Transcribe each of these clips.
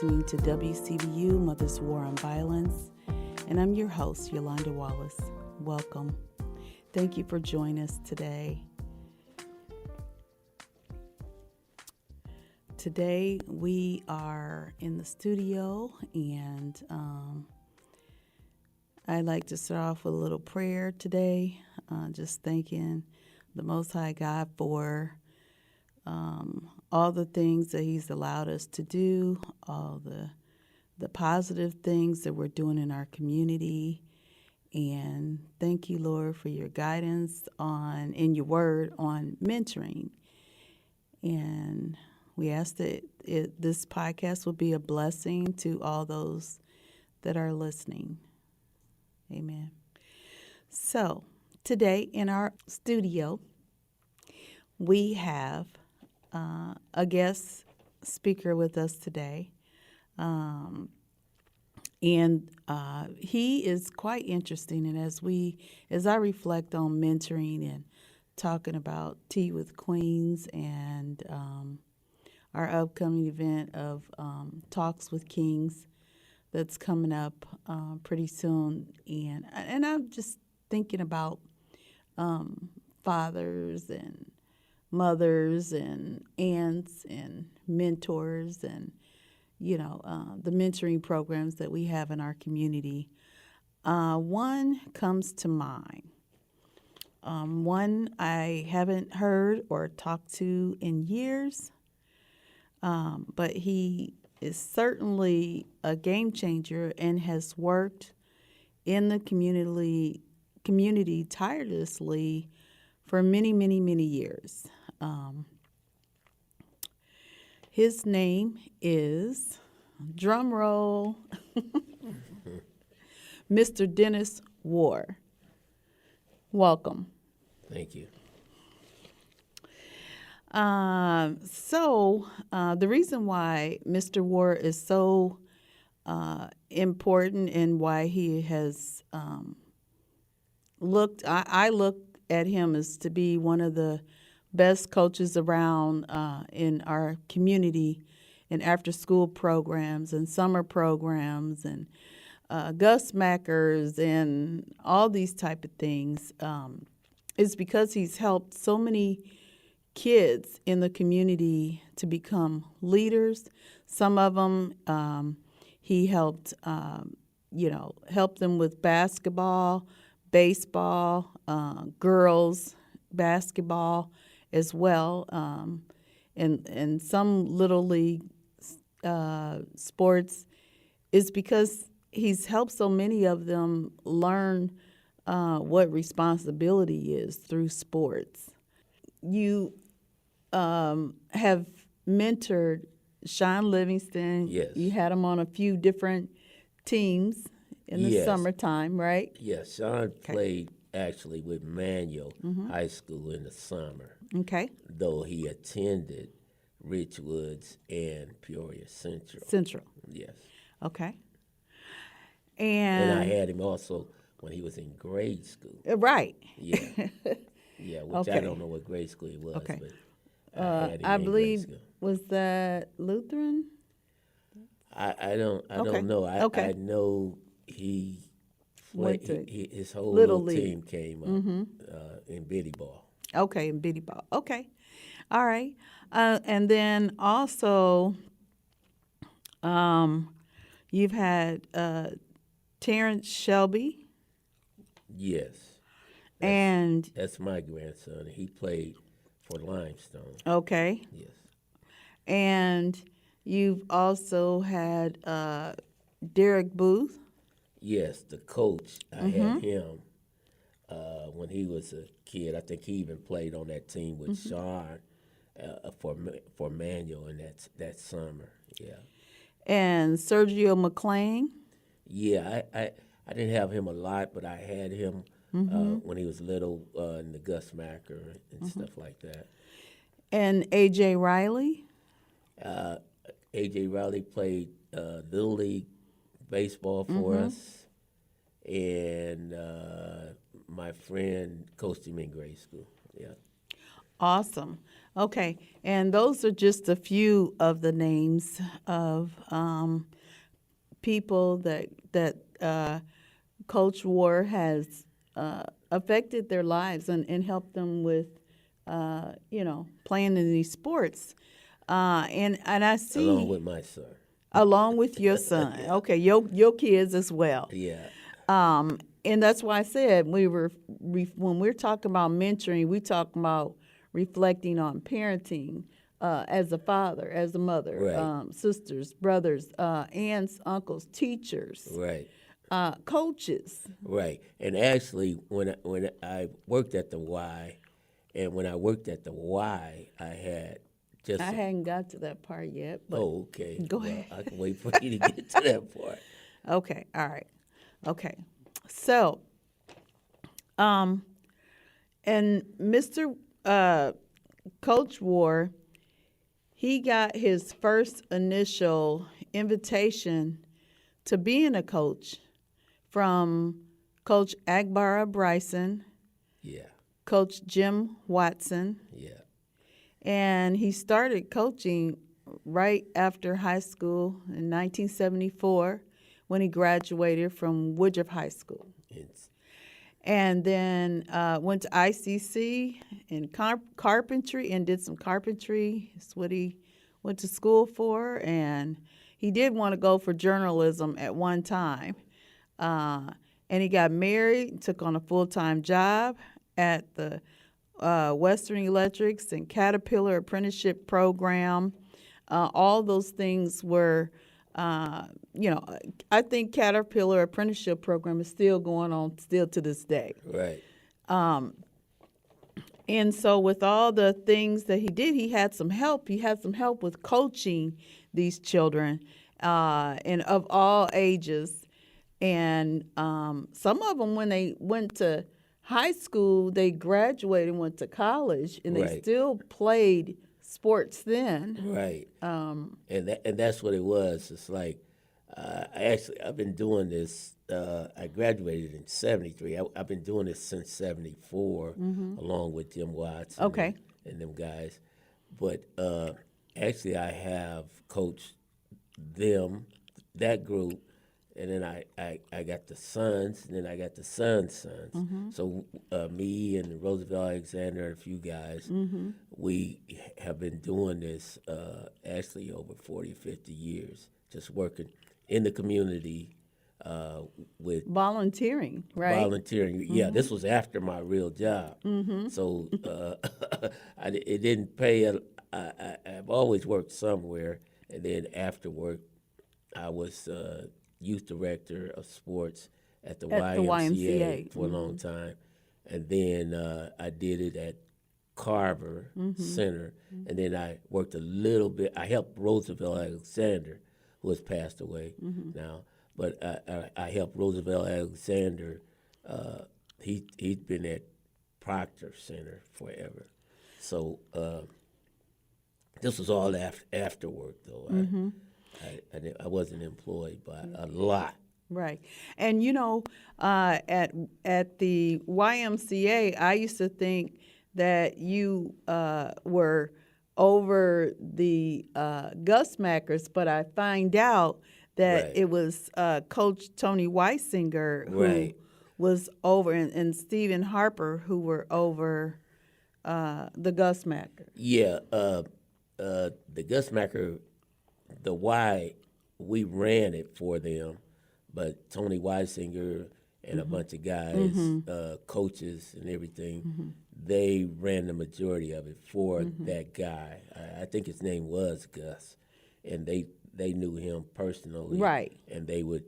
listening to WCBU Mothers War on Violence, and I'm your host, Yolanda Wallace. Welcome. Thank you for joining us today. Today we are in the studio, and I'd like to start off with a little prayer today, just thanking the Most High God for all the things that He's allowed us to do, all the positive things that we're doing in our community. And thank you, Lord, for your guidance in your word on mentoring. And we ask that this podcast will be a blessing to all those that are listening. Amen. So today in our studio, we have a guest speaker with us today. And he is quite interesting. And as I reflect on mentoring and talking about Tea with Queens and our upcoming event of Talks with Kings that's coming up pretty soon, and I'm just thinking about fathers and mothers and aunts and mentors and the mentoring programs that we have in our community. One comes to mind. One I haven't heard or talked to in years, but he is certainly a game changer and has worked in the community tirelessly for many, many, many years. His name is, drum roll, Mr. Dennis Warr. Welcome. Thank you. So the reason why Mr. Warr is so important and why he has I look at him as to be one of the best coaches around in our community in after-school programs and summer programs and Gus Mackers and all these type of things is because he's helped so many kids in the community to become leaders. Some of them he helped help them with basketball, baseball, girls basketball as well, and some little league sports, is because he's helped so many of them learn what responsibility is through sports. You have mentored Sean Livingston. Yes. You had him on a few different teams in the summertime, right? Yes, Sean played actually with Manual High School in the summer. Okay. Though he attended Richwoods and Peoria Central. Central. Yes. Okay. And I had him also when he was in grade school. Right. Yeah. Yeah, which Okay. I don't know what grade school he was, Okay. but I had him I in believe, grade school. was that Lutheran? I don't know. Okay. I know he Went to his whole Little little League. team came up in Biddy Ball. Okay, in Biddy Ball. Okay. All right. And then also, you've had Terrence Shelby. Yes. And That's my grandson. He played for Limestone. okay. Yes. And you've also had Derek Booth. Yes, the coach. I had him when he was a kid. I think he even played on that team with Sean for Manual in that summer. Yeah. And Sergio McLean. Yeah, I didn't have him a lot, but I had him when he was little in the Gus Macker and stuff like that. And A.J. Riley. A.J. Riley played Little League baseball for us, and my friend coached him in grade school. Yeah. Awesome. Okay, and those are just a few of the names of people that Coach Warr has affected their lives and helped them with, playing in these sports. And I along see, with my son. along with your son, Yeah, okay, your kids as well. yeah, And that's why I said when we're talking about mentoring, we talking about reflecting on parenting as a father, as a mother, right, sisters, brothers, aunts, uncles, teachers, right, coaches. right. And actually, when I worked at the Y, and when I worked at the Y, I had I just a, hadn't got to that part yet, but oh, okay. go Well, ahead. I can wait for you to get to that part. Okay, all right, okay. So, um, and Mr. Coach Warr, he got his first initial invitation to being a coach from Coach Agbara Bryson, Yeah, Coach Jim Watson, yeah, and he started coaching right after high school in 1974 when he graduated from Woodruff High School. it's, And then went to ICC in carpentry and did some carpentry. That's what he went to school for. And he did want to go for journalism at one time. And he got married, took on a full-time job at the Western Electrics and Caterpillar apprenticeship program. All those things were, I think Caterpillar apprenticeship program is still going on still to this day. right, And so with all the things that he did, he had some help. He had some help with coaching these children and of all ages. And some of them, when they went to high school, they graduated and went to college, and they right, still played sports then. right. And that's what it was. It's like I've been doing this. I graduated in '73. I've been doing this since '74, along with Jim Watts Okay. and them guys. But actually, I have coached that group, and then I got the sons, and then I got the sons' sons. So me and Roosevelt Alexander and a few guys, we have been doing this actually over 40, 50 years, just working in the community with Volunteering, right? volunteering. Yeah, this was after my real job. So it didn't pay. I've always worked somewhere, and then after work, I was youth director of sports at the At the YMCA YMCA. for a long time, and then I did it at Carver Center, and then I worked a little bit. I helped Roosevelt Alexander, who has passed away now, but I helped Roosevelt Alexander. He'd been at Proctor Center forever, so this was all after work though. I wasn't employed by a lot. Right. And at the YMCA, I used to think that you were over the Gusmakers, but I find out that Right. it was Coach Tony Weisinger who Right. was over, and Stephen Harper who were over the Gusmakers. Yeah, the Gusmacher, the Y, we ran it for them, but Tony Weisinger and a bunch of guys, coaches and everything, they ran the majority of it for that guy. I think his name was Gus, and they knew him personally, Right. and they would,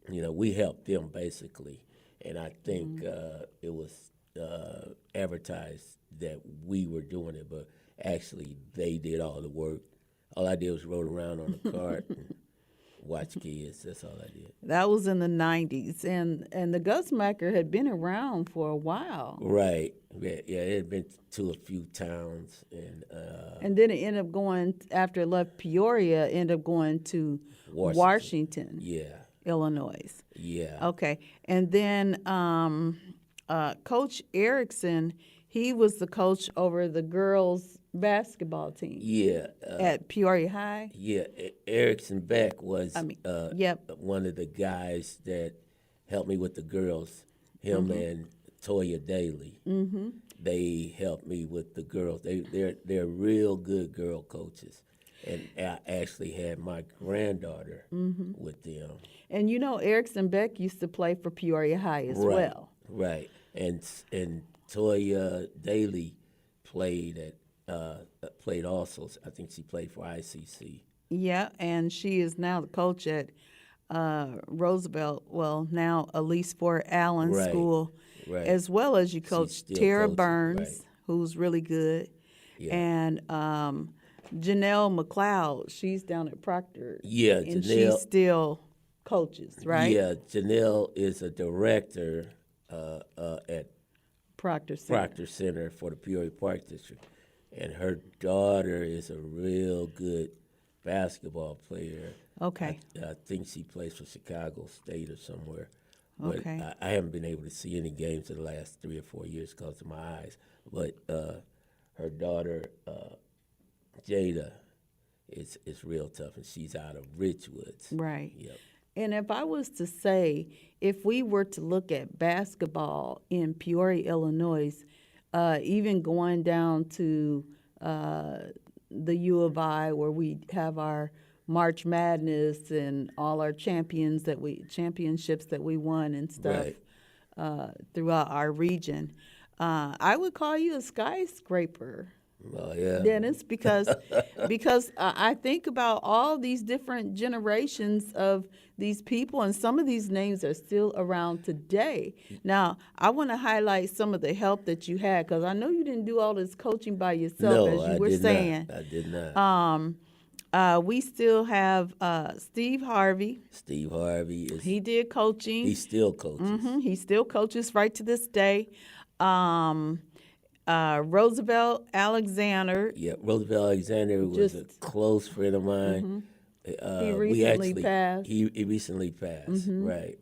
we helped them basically, and I think it was advertised that we were doing it, but actually they did all the work. All I did was rode around on a cart and watch kids. That's all I did. That was in the 90s, and the Gusmaker had been around for a while. Right. Yeah, it had been to a few towns, And then it ended up going, after it left Peoria, ended up going to Washington, yeah, Illinois. yeah, Okay. And then Coach Erickson, He was the coach over the girls' basketball team Yeah, at Peoria High. yeah. Erickson Beck was I mean, yep. one of the guys that helped me with the girls. Him and Toya Daly. They helped me with the girls. They're real good girl coaches, and I actually had my granddaughter with them. And you know, Erickson Beck used to play for Peoria High as Right, well. right. And Toya Daly played played also. I think she played for ICC. Yeah, and she is now the coach at Roosevelt. Well, now Elise Ford Allen Right, School, right. as well as you coach still Tara coaching, Burns, right. who's really good, Yeah. and Janelle McLeod. She's down at Proctor. Yeah, and Janelle. she still coaches, right? Yeah, Janelle is a director at Proctor Center. Proctor Center for the Peoria Park District, and her daughter is a real good basketball player. Okay. I think she plays for Chicago State or somewhere. But Okay. I haven't been able to see any games in the last 3 or 4 years because of my eyes. But her daughter, Jada, is real tough, and she's out of Richwoods. Right. Yep. And if I was to say, if we were to look at basketball in Peoria, Illinois, even going down to the U of I, where we have our March Madness and all our championships that we won and stuff throughout our region, I would call you a skyscraper. Oh yeah, Dennis, because I think about all these different generations of these people, and some of these names are still around today. Now, I want to highlight some of the help that you had, because I know you didn't do all this coaching by yourself, as you were saying. I did not. We still have Steve Harvey. Steve Harvey is. He did coaching. He still coaches. He still coaches right to this day. Roosevelt Alexander. Yeah, Roosevelt Alexander was a close friend of mine. He recently passed. He recently passed, right.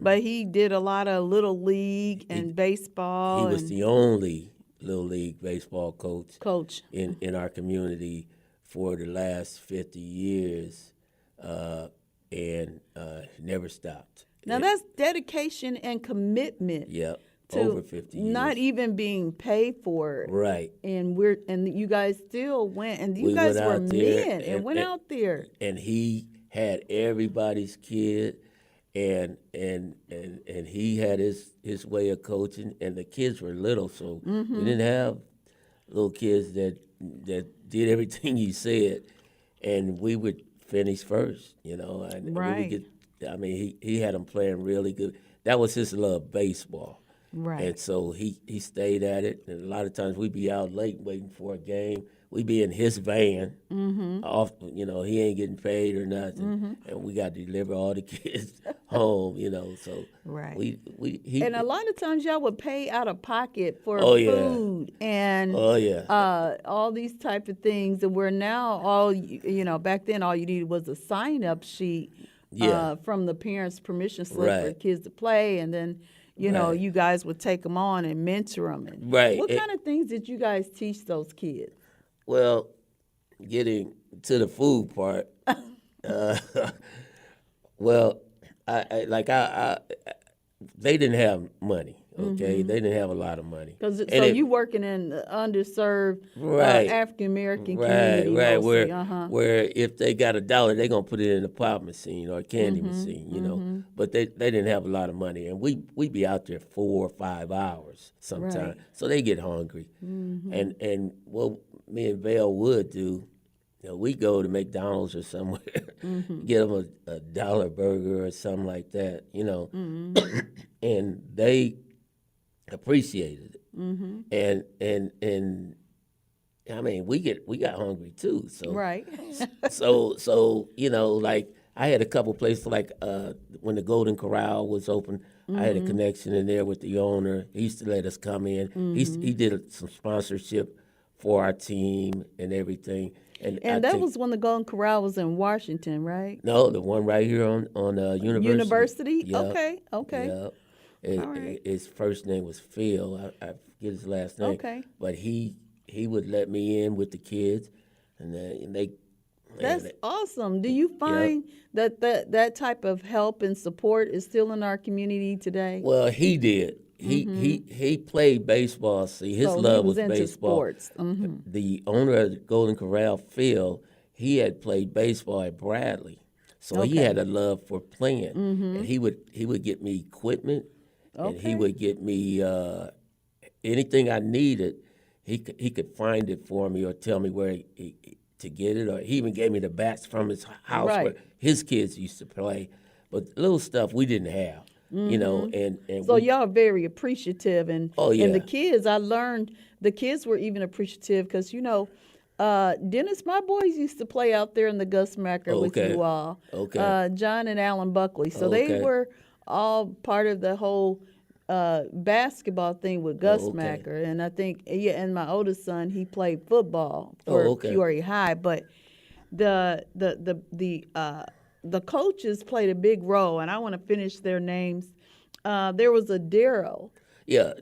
But he did a lot of Little League and baseball. He was the only Little League baseball coach in our community for the last 50 years, and never stopped. Now, that's dedication and commitment. Yep. To over 50 years. Not even being paid for it. Right. And you guys still went, and you We guys went were out there men and went out there. And he had everybody's kid, and he had his way of coaching, and the kids were little, so we didn't have little kids that did everything he said, and we would finish first, and right. He had them playing really good. That was his love, baseball. Right. And so he stayed at it, and a lot of times we'd be out late waiting for a game. We'd be in his van, off. He ain't getting paid or nothing, and we got to deliver all the kids home. So right. He and a lot of times y'all would pay out of pocket for food and all these type of things, and we're now back then all you needed was a sign up sheet from the parents' permission slip for the kids to play, and then. You guys would take them on and mentor them. And what kind of things did you guys teach those kids? Well, getting to the food part, they didn't have money. Okay, they didn't have a lot of money. So you working in the underserved African American community, mostly, right? Where if they got $1, they're gonna put it in a pop machine or a candy machine, But they didn't have a lot of money, and we'd be out there 4 or 5 hours sometimes, so they get hungry. And what me and Vale would do, we go to McDonald's or somewhere, get them a $1 burger or something like that, and they appreciated it. And we got hungry too. So right. so like I had a couple places like when the Golden Corral was open, I had a connection in there with the owner. He used to let us come in. He did some sponsorship for our team and everything. And that was when the Golden Corral was in Washington, right? No, the one right here on University. University? Yep. Okay. Yep. His first name was Phil. I get his last name. Okay. But he would let me in with the kids, and they. That's awesome. Do you Yep. find that type of help and support is still in our community today? Well, he did. He played baseball. See, his So he love was was into baseball. sports. The owner of the Golden Corral Field, he had played baseball at Bradley, so he Okay. had a love for playing. And he would get me equipment, and he Okay. would get me anything I needed. He could find it for me or tell me where to get it, or he even gave me the bats from his house where Right. his kids used to play. But little stuff we didn't have, and So we, y'all very appreciative, and oh and the yeah, kids, I learned the kids were even appreciative because Dennis, my boys used to play out there in the Gus Macker with okay, you all, okay, John and Alan Buckley. So they okay, were all part of the whole basketball thing with Gus okay, Macker, and I think and my oldest son, he played football for okay, Peoria High, but the coaches played a big role, and I want to finish their names. There was a Daryl, yeah.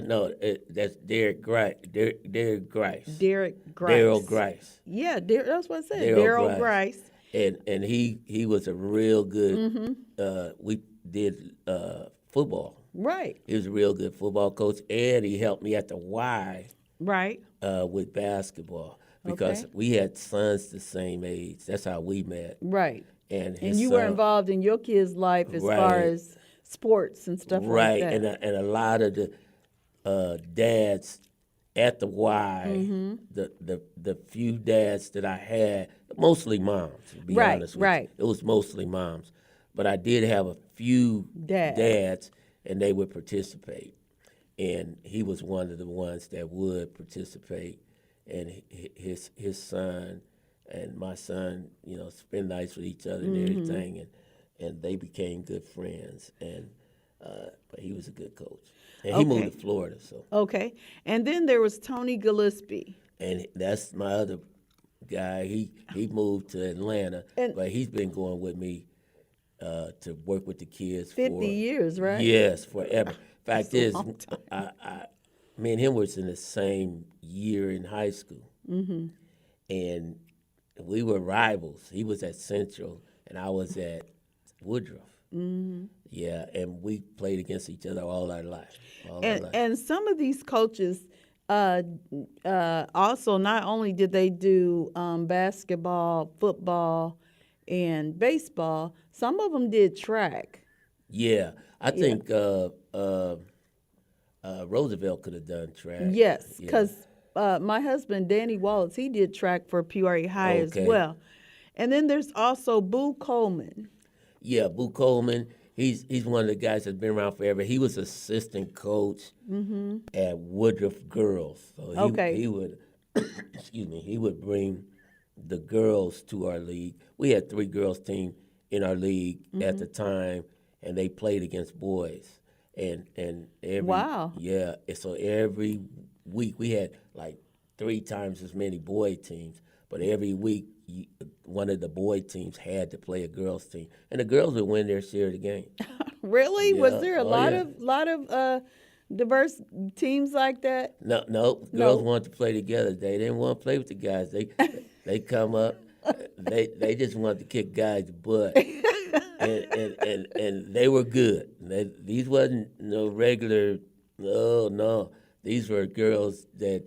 No, that's Derek Grice. Derek Grice. Derek Daryl Grice. Grice. Yeah, that's what I said. Daryl Daryl Grice. Grice. And he was a real good. We did football. Right, He was a real good football coach, and he helped me at the Y right. with basketball because Okay. we had sons the same age. That's how we met. Right. And And his you were son, involved in your kids' life as far right, as sports and stuff like right, that. and a lot of the dads at the Y, the few dads that I had, mostly moms. To be Right, honest with right. you, it was mostly moms, but I did have a few dads, and they would participate. And he was one of the ones that would participate, and his son and my son, spend nights with each other and everything, and they became good friends. And but he was a good coach, and he moved Okay. to Florida. So, Okay. And then there was Tony Gillespie. and that's my other guy. He moved to Atlanta, And but he's been going with me to work with the kids 50 for years, right? yes, forever. Fact That's a is, long time. me and him was in the same year in high school, and we were rivals. He was at Central, and I was at Woodruff. Yeah, and we played against each other all our life. All our life. And some of these coaches also not only did they do basketball, football, and baseball, some of them did track. Yeah, I Yeah. think Roosevelt could have done track. Yes, Yeah. because my husband, Danny Wallace, he did track for Peoria High as Okay. well. And then there's also Boo Coleman. Yeah, Boo Coleman. He's one of the guys that's been around forever. He was assistant coach at Woodruff Girls. So Okay. he would excuse me, he would bring the girls to our league. We had 3 girls team in our league at the time, and they played against boys. And every Wow. yeah, and so every week we had like 3 times as many boy teams, but every week one of the boy teams had to play a girls team, and the girls would win their share of the game. Really? Yeah. Was there a Oh, lot yeah. of diverse teams like that? No, girls No. wanted to play together. They didn't want to play with the guys. They come up, they just wanted to kick guys' butt, and they were good. These wasn't no regular. No, these were girls that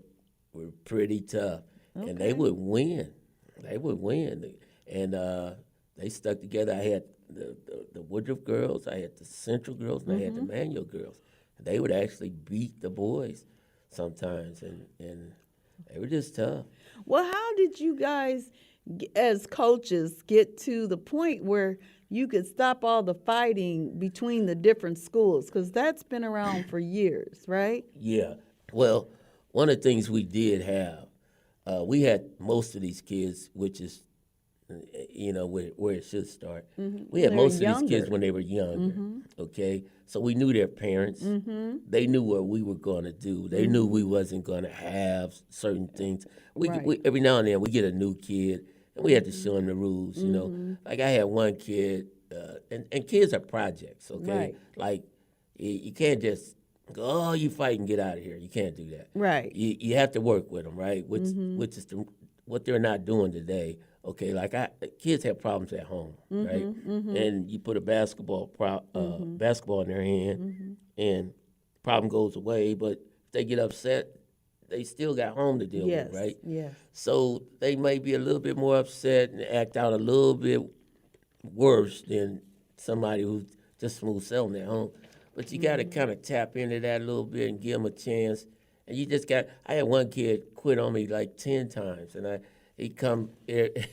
were pretty tough, and they Okay. would win. They would win, and they stuck together. I had the Woodruff girls, I had the Central girls, and I had the Manual girls. They would actually beat the boys sometimes, and they were just tough. Well, how did you guys, as coaches, get to the point where you could stop all the fighting between the different schools? Because that's been around for years, right? Yeah. Well, one of the things we did have, we had most of these kids, which is, where it should start. We had They were most of these kids younger. when they were younger. Okay, so we knew their parents. They knew what we were going to do. They knew we wasn't going to have certain things. Right. We every now and then we get a new kid, and we had to show him the rules. Like I had one kid, and kids are projects. Okay, Right. like you can't just go, oh, you fighting, get out of here. You can't do that. Right. You have to work with them, right? Which is what they're not doing today. Okay, like kids have problems at home, right? And you put a basketball in their hand, and problem goes away. But if they get upset, they still got home to deal Yes. with, right? Yes. So they may be a little bit more upset and act out a little bit worse than somebody who's just smooth sailing at home. But you got to kind of tap into that a little bit and give them a chance. And you just got. I had one kid quit on me like 10 times, and he come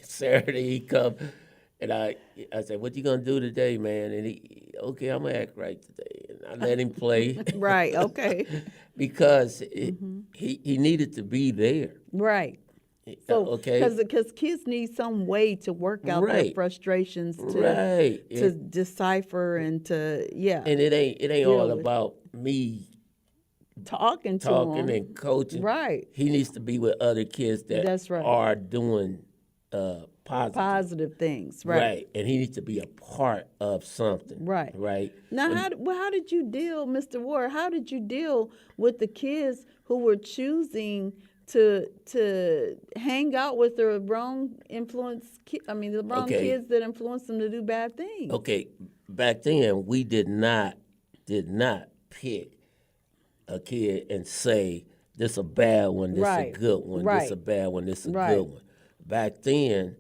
Saturday. He come, and I said, "What you gonna do today, man?" And okay, I'm gonna act right today, and I let him play. Right. Okay. Because he needed to be there. Right. So, okay. because kids need some way to work out their Right. frustrations, to Right. decipher and to And it ain't deal all with about me talking to talking them. and coaching. Right. He needs to be with other kids that That's right. are doing Positive things. Right. Right. And he needs to be a part of something. Right. Right. Now, how did you deal, Mr. Warr? How did you deal with the kids who were choosing to hang out with the wrong the wrong Okay. kids that influenced them to do bad things? Okay. Back then, we did not pick a kid and say, this a bad one, this Right. a good one, Right. this a bad one, this a Right. good one. Back then,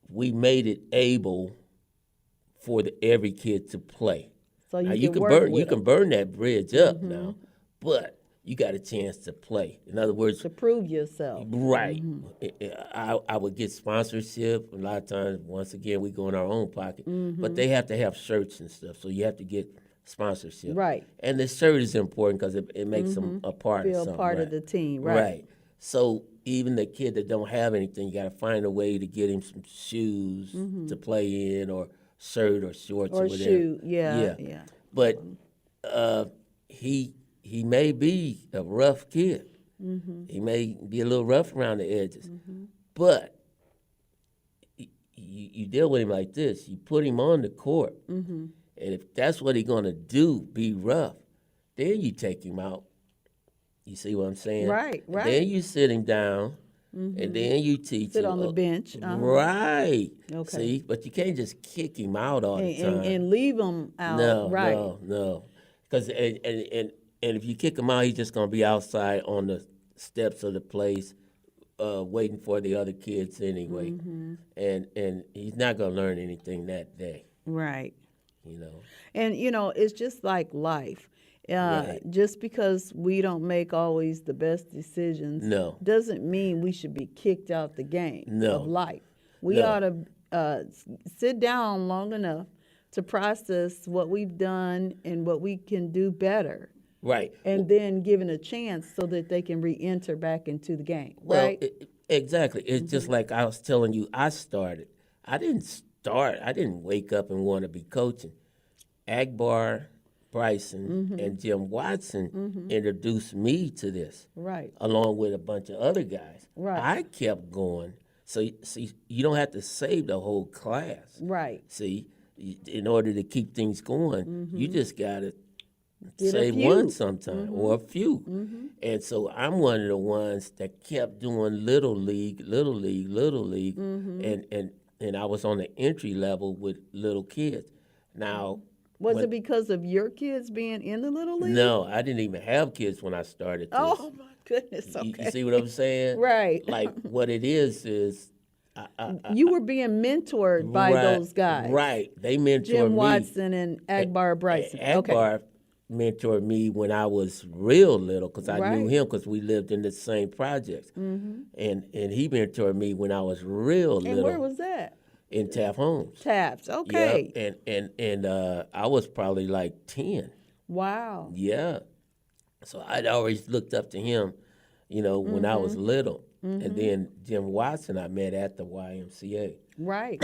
we made it able for every kid to play. So Now, you can work with you can them burn that bridge up now, but you got a chance to play. In other words, to prove yourself. right. I would get sponsorship. A lot of times, once again, we go in our own pocket. But they have to have shirts and stuff, so you have to get sponsorship. Right. And the shirt is important because it makes them a part of Feel something. part right? of the team. Right. So even the kid that don't have anything, you got to find a way to get him some shoes to play in, or shirt or shorts or Or whatever. shoe. Yeah. But he may be a rough kid. He may be a little rough around the edges. But you deal with him like this. You put him on the court. And if that's what he's going to do, be rough, then you take him out. You see what I'm saying? Right. And then you sit him down, and then you teach Sit him. on the bench. Right. Okay. See, but you can't just kick him out all the time. And leave them out. No, right. no. Because and if you kick him out, he's just gonna be outside on the steps of the place, waiting for the other kids anyway, and he's not gonna learn anything that day. Right. You know. And it's just like life. Right. Just because we don't make always the best decisions No. doesn't mean we should be kicked out the game No. of life. We No. ought to sit down long enough to process what we've done and what we can do better, Right. and then given a chance so that they can re-enter back into the game. Well, Right? exactly. It's just like I was telling you. I didn't wake up and want to be coaching. Akbar Bryson and Jim Watson introduced me to this, Right. along with a bunch of other guys. Right. I kept going. So, see, you don't have to save the whole class. Right. See, in order to keep things going, you just got to Get a save few. one sometime or a few. And so I'm one of the ones that kept doing little league, and I was on the entry level with little kids. Now, Was it because of your kids being in the Little League? no, I didn't even have kids when I started this. Oh, my goodness. You- Okay. You see what I'm saying? Right. Like what it is You were being mentored by right, those guys. Right. They mentored Jim me. Watson and Akbar Bryson. Okay. Akbar mentored me when I was real little because I knew Right. him because we lived in the same projects. And he mentored me when I was real And little where was that? in Taft Homes. Taps. Okay. Yep. And I was probably like 10. Wow. Yeah. So I'd always looked up to him, when I was little. And then Jim Watson I met at the YMCA. Right.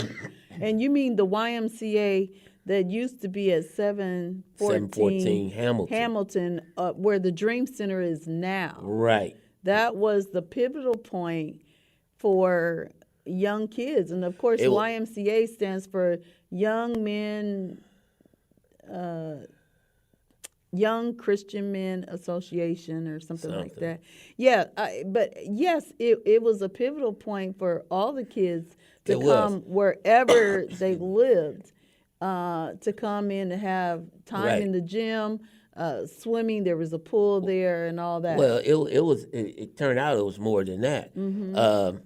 And you mean the YMCA that used to be at 714 Hamilton. where the Dream Center is now. Right. That was the pivotal point for young kids. And of course, It wa- YMCA stands for Young Men, Young Christian Men Association or something like Something. that. Yeah, but yes, it was a pivotal point for all the kids to It was. come wherever they Excuse me. lived, to come in and have time in Right. the gym, swimming. There was a pool there and all that. Well, it turned out it was more than that. Um,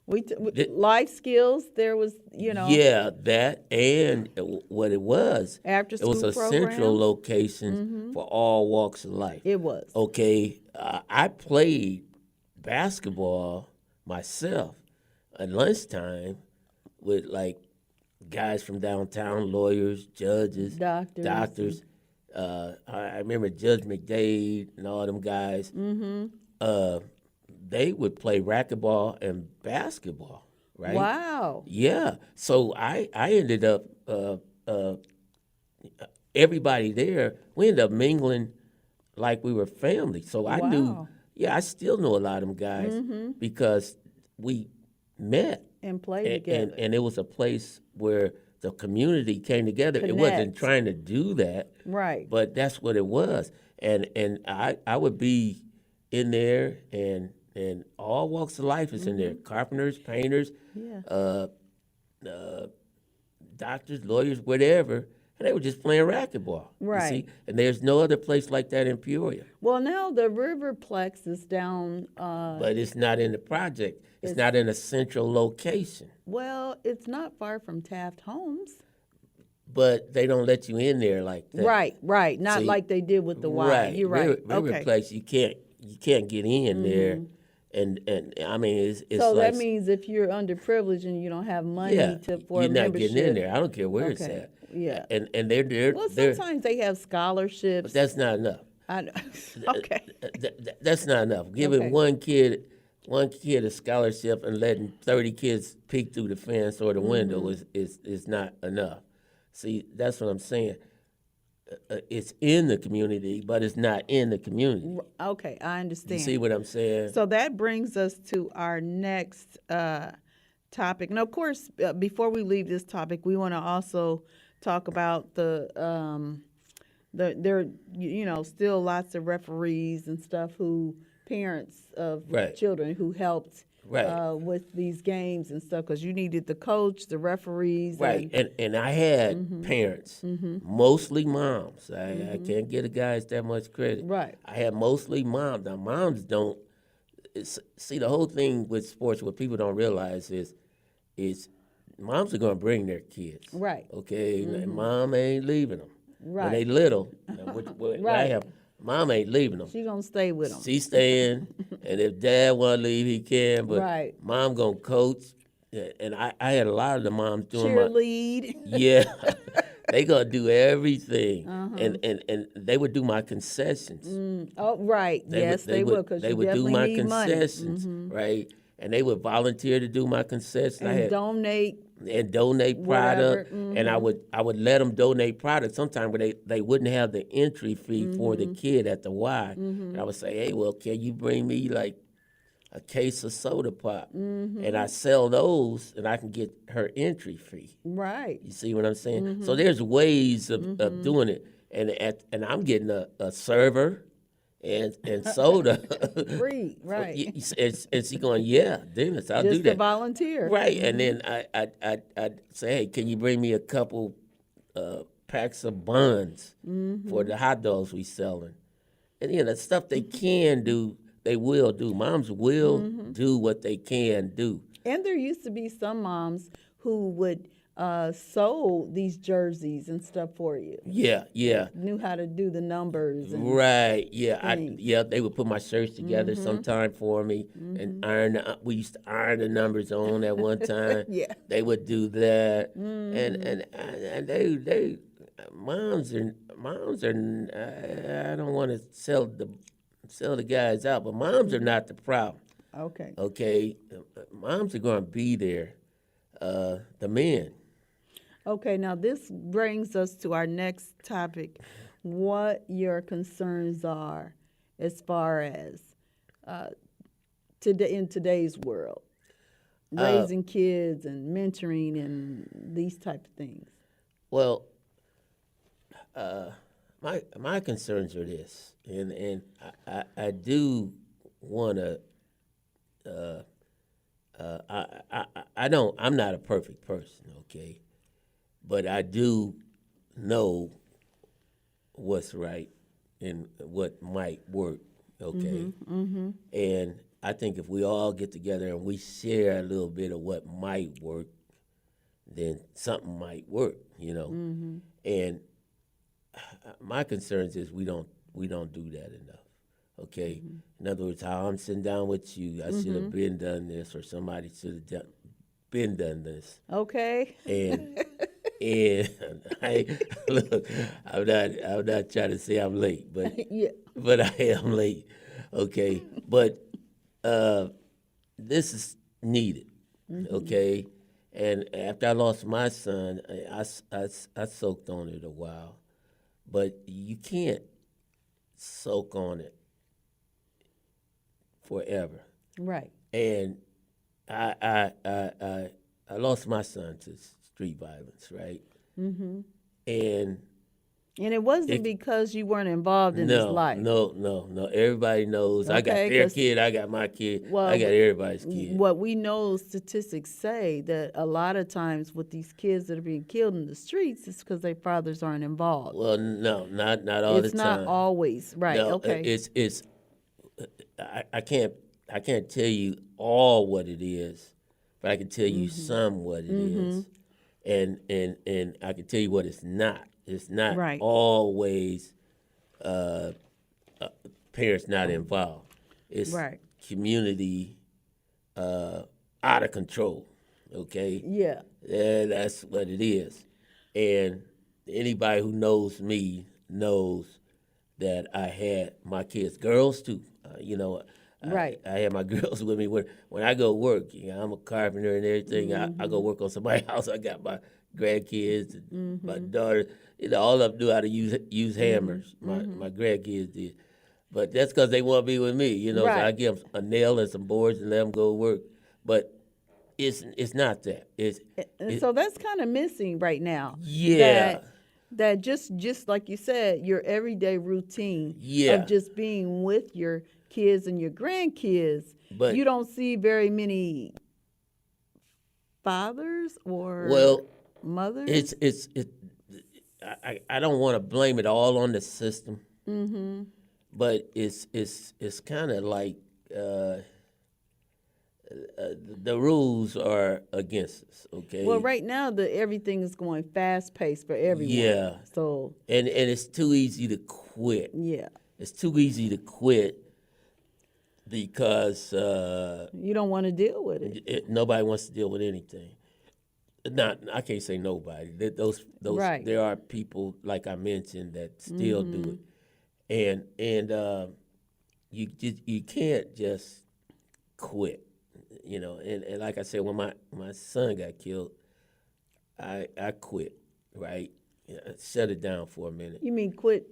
th- Life skills. There was, yeah, that and what after it was school a central programs. location for all walks of life. It was. Okay, I played basketball myself at lunchtime with like guys from downtown, lawyers, judges, Doctors. doctors. I remember Judge McDade and all them guys. Uh, they would play racquetball and basketball, right? Wow. Yeah. So I ended up everybody there. We ended up mingling like we were family. So I knew. Wow. Yeah, I still know a lot of them guys because we met And play together. and it was a place where the community came together. It wasn't Connect. trying to do that, Right. but that's what it was. And I would be in there, and all walks of life is in there: carpenters, painters, Yeah. doctors, lawyers, whatever. And they were just playing racquetball. You Right. see? And there's no other place like that in Peoria. Well, now the Riverplex is down. But it's not in the project. It's not in a central location. Well, it's not far from Taft Homes. But they don't let you in there like that. Right. Right. Not See, like they did with the Y. Right. You're right. River Okay. Place, you can't get in there. And I mean it's So like that means if you're underprivileged and you don't have money yeah, for you're a not membership. getting in there. I don't care where it's Okay. at. Yeah. And they're Well, they're sometimes they have scholarships. but that's not enough. I know. Okay. That's not enough. Giving Okay. one kid a scholarship and letting 30 kids peek through the fence or the window is not enough. See, that's what I'm saying. It's in the community, but it's not in the community. Okay. I understand. You see what I'm saying? So that brings us to our next topic. And of course, before we leave this topic, we want to also talk about there still lots of referees and stuff parents of Right. children who helped Right. with these games and stuff, because you needed the coach, the referees. Right, and I had parents, mostly moms. I can't give the guys that much credit. Right. I had mostly moms. Now, moms don't see the whole thing with sports. What people don't realize is moms are going to bring their kids. Right. Okay, and mom ain't leaving them when they Right. little. What I Right. have, mom ain't leaving them. She gonna stay with them. She's staying, and if dad want to leave, he can. But Right. mom gonna coach, and I had a lot of the moms doing Cheerlead. yeah, they gonna do everything, and they would do my concessions. Oh, right. Yes, they will, because They you would do definitely my need concessions, money. right? And they would volunteer to do my concessions. I And had donate. and donate Whatever, product, and I would let them donate product. Sometimes when they wouldn't have the entry fee for the kid at the Y, and I would say, hey, well, can you bring me like a case of soda pop, and I sell those, and I can get her entry fee. Right. You see what I'm saying? So there's ways of doing it, and I'm getting a server and soda. Free. Right. And she going, yeah, Dennis, I'll do Just that. a volunteer. Right, and then I'd say, hey, can you bring me a couple packs of buns for the hot dogs we selling? And the stuff they can do, they will do. Moms will do what they can do. And there used to be some moms who would sew these jerseys and stuff for you. Yeah, Knew how to do the numbers. And, right. Yeah, things. they would put my shirts together sometime for me and iron. We used to iron the numbers on at one time. Yeah. They would do that, and they moms are. I don't want to sell the guys out, but moms are not the problem. Okay. Okay, moms are going to be there. The men. Okay, now this brings us to our next topic, what your concerns are as far as in today's world, raising kids and mentoring and these type of things. Well, my my concerns are this, and I do want to. I'm not a perfect person, okay, but I do know what's right and what might work, okay, and I think if we all get together and we share a little bit of what might work, then something might work, and my concerns is we don't do that enough. Okay, in other words, how I'm sitting down with you, I should have been done this, or somebody should have been done this, Okay. and and I look, I'm not trying to say I'm late, but Yeah. but I am late. Okay, but this is needed. Okay, and after I lost my son, I soaked on it a while, but you can't soak on it forever. Right. And I lost my son to street violence, right? And And it wasn't because you weren't involved in his no, life. no. Everybody knows. I got Okay, their 'cause- kid. I got my kid. Well, I got everybody's kid. What we know, statistics say that a lot of times with these kids that are being killed in the streets, it's because their fathers aren't involved. Well, no, not all It's the not time. always right. No, Okay. it's I can't tell you all what it is, but I can tell you some what it is, and I can tell you what it's not. It's not Right. always parents not involved. It's Right. community out of control. Okay. Yeah. Yeah, that's what it is. And anybody who knows me knows that I had my kids, girls too. Right. I had my girls with me when I go work. I'm a carpenter and everything. I go work on somebody's house. I got my grandkids, and my daughter. All of them knew how to use hammers. My grandkids did, but that's because they want to be with me. So I Right. give them a nail and some boards and let them go work. But it's not that. And so that's kind of missing right now. Yeah. That just like you said, your everyday routine Yeah. of just being with your kids and your grandkids. But- you don't see very many fathers or Well, mothers. I don't want to blame it all on the system, but it's kind of like the rules are against us. Okay. Well, right now everything is going fast paced for everyone. Yeah. So and it's too easy to quit. yeah, It's too easy to quit because you don't want to deal with it. nobody wants to deal with anything. Not, I can't say nobody. Those Right. There are people like I mentioned that still do it, and you can't just quit. And like I said, when my son got killed, I quit. Right, shut it down for a minute. You mean quit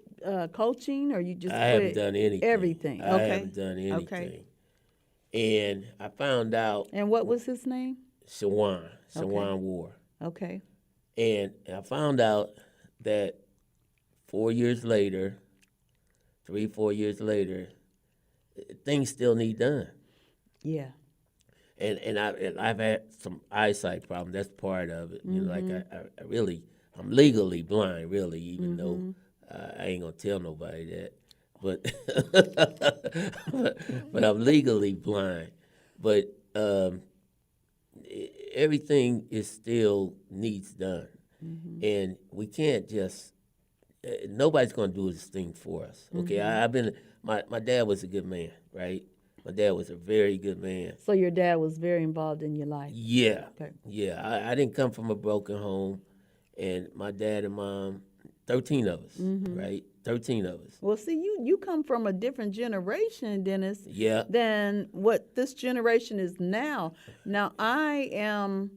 coaching, or you just I quit haven't done anything. everything? I Okay. haven't done anything. Okay. And I found out And what was his name? Shawan Warr. Okay. And I found out that 4 years later, 3-4 years later, things still need done. Yeah. And I've had some eyesight problems. That's part of it. Like I'm legally blind, really, even though I ain't gonna tell nobody that. But but I'm legally blind. But everything is still needs done, and we can't just. Nobody's gonna do this thing for us. Okay, I've been. My dad was a good man, right? My dad was a very good man. So your dad was very involved in your life. Yeah, Okay. yeah. I didn't come from a broken home, and my dad and mom, 13 of us, right? 13 of us. Well, see, you come from a different generation, Dennis, Yeah. than what this generation is now. Now, I am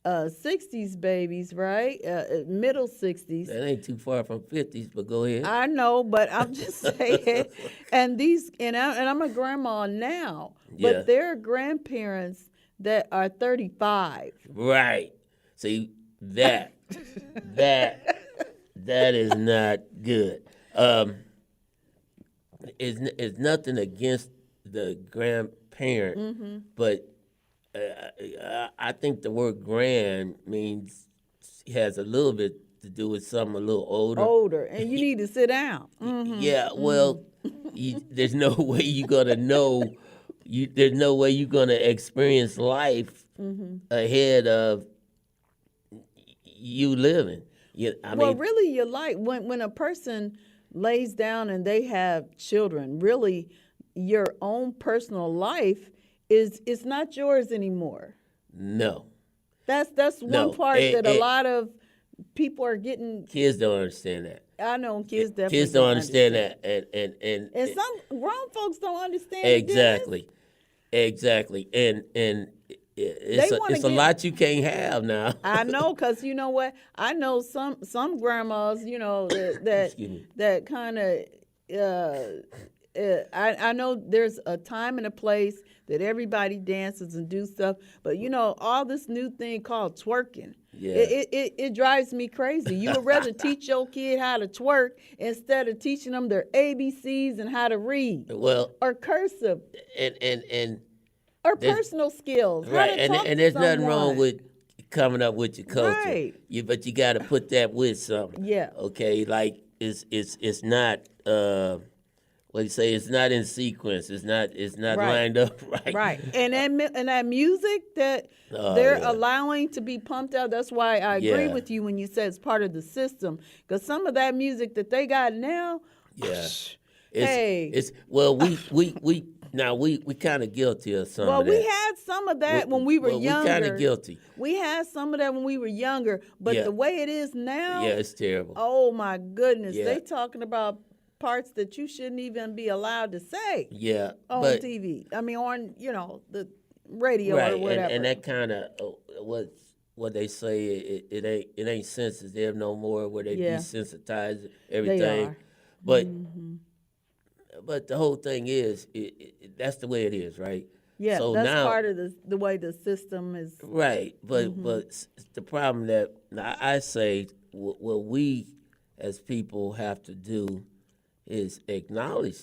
60s babies, right? Middle 60s. That ain't too far from 50s, but go ahead. I know, but I'm just saying. And I'm a grandma now, Yeah. but there are grandparents that are 35. Right. See, that is not good. Um, it's nothing against the grandparent, but I think the word grand means has a little bit to do with something a little older. Older, and you need to sit down. Yeah, well, there's no way you're gonna know. There's no way you're gonna experience life ahead of you living. Yeah, I Well, mean, really, you're like when a person lays down and they have children. Really, your own personal life is it's not yours anymore. no, That's one no. part that a lot of people are getting. Kids don't understand that. I know kids definitely Kids don't understand that, and some grown folks don't understand it, exactly, exactly, and They wanna it's a get- lot you can't have now. I know, cause you know what? I know some grandmas, Excuse me. that kind of. I know there's a time and a place that everybody dances and do stuff, but all this new thing called twerking. Yeah. It drives me crazy. You would rather teach your kid how to twerk instead of teaching them their ABCs and how to read Well, or cursive and or personal skills. How right, to talk and to there's nothing wrong someone. with coming up with your culture. Right. But you got to put that with something. Yeah. Okay, like it's not what do you say? It's not in sequence. It's not Right. lined up right. Right, and that music that Oh, they're yeah. allowing to be pumped out. That's why I agree Yeah. with you when you said it's part of the system. Because some of that music that they got now, Yeah. hey. It's well we now we kind of guilty of some well, of that. we had some of that when we were younger. We kind of guilty. We had some of that when we were younger, but Yeah. the way it is now, Yeah, it's terrible. oh my goodness, Yeah. they talking about parts that you shouldn't even be allowed to say Yeah, on but TV. I mean, on the radio right, or whatever. and that kind of what they say it ain't sensitive no more where they Yeah. desensitize everything. are. But but the whole thing is that's the way it is, right? Yeah, So that's now, part of the way the system is. right, but the problem that I say what we as people have to do is acknowledge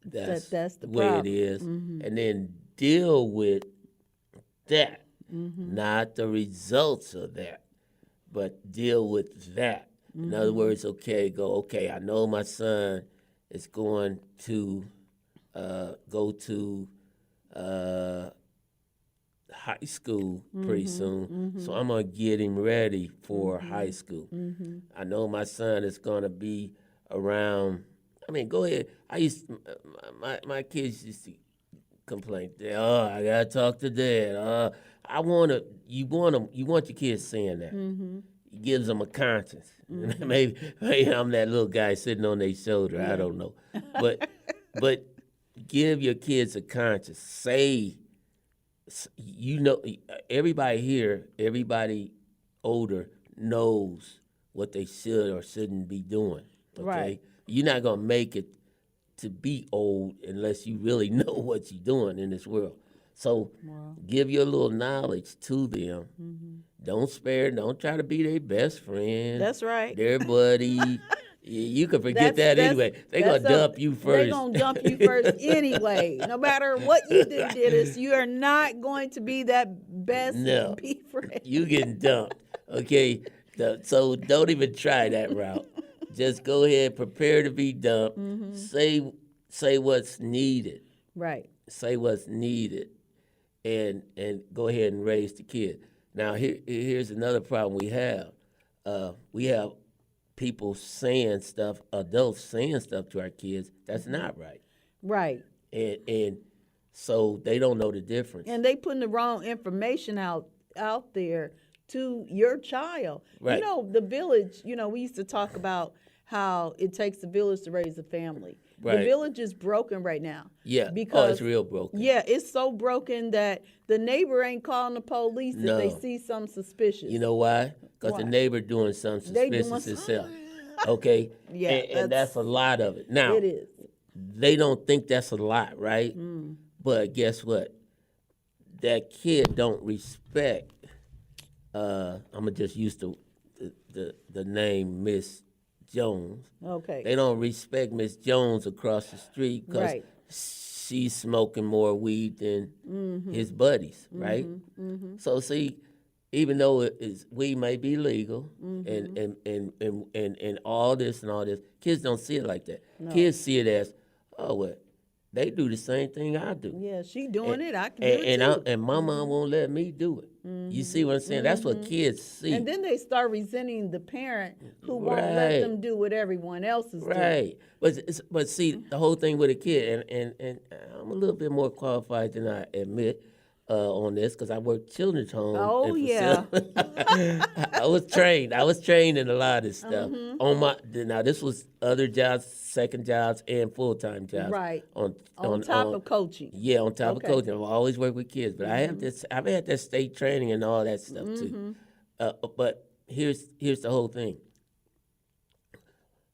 that's That's the way it problem. is, and then deal with that, not the results of that, but deal with that. In other words, okay, I know my son is going to go to high school pretty soon, so I'm gonna get him ready for high school. I know my son is gonna be around. I mean, go ahead. My kids used to complain. Oh, I gotta talk to dad. You want your kids saying that. It gives them a conscience. Maybe I'm that little guy sitting on their shoulder. I don't know, but give your kids a conscience. Say, everybody here, everybody older knows what they should or shouldn't be doing. Okay, Right. You're not gonna make it to be old unless you really know what you're doing in this world. So give your little knowledge to them. Don't spare. Don't try to be their best friend. That's right. Their buddy. You can forget that anyway. They're gonna dump you first. They're gonna dump you first anyway. No matter what you do, Dennis, you are not going to be that best No. be friend. You getting dumped. Okay. So don't even try that route. Just go ahead, prepare to be dumped. Say what's needed. Right. Say what's needed, and go ahead and raise the kid. Now here's another problem we have. We have people saying stuff, adults saying stuff to our kids that's not right, Right. and so they don't know the difference. And they putting the wrong information out there to your child. Right. The village, we used to talk about how it takes a village to raise a family. Right. The village is broken right now. Yeah. Because it's real broken. Yeah, it's so broken that the neighbor ain't calling the police No. if they see something suspicious. You know why? Because the Why? neighbor doing something They doing suspicious himself. Okay? Yeah, And that's a lot of it. Now, It is. they don't think that's a lot, right? But guess what? That kid don't respect. I'm gonna just use the name Miss Jones. Okay. They don't respect Miss Jones across the street because Right. she's smoking more weed than his buddies, right? So see, even though weed may be legal and all this and all this, kids don't see it like that. No. Kids see it as, oh well, they do the same thing I do. Yeah, she doing it. I can do And, it too. and my mom won't let me do it. You see what I'm saying? That's what kids see. And then they start resenting the parent who won't let Right. them do what everyone else is doing. Right, but see the whole thing with a kid, and I'm a little bit more qualified than I admit on this because I worked children's home. Oh, yeah. I was trained in a lot of this stuff. On my now this was other jobs, second jobs, and full-time jobs. Right. On top of coaching. Yeah, on top Okay. of coaching. I've always worked with kids, but I've had that state training and all that stuff too. But here's the whole thing.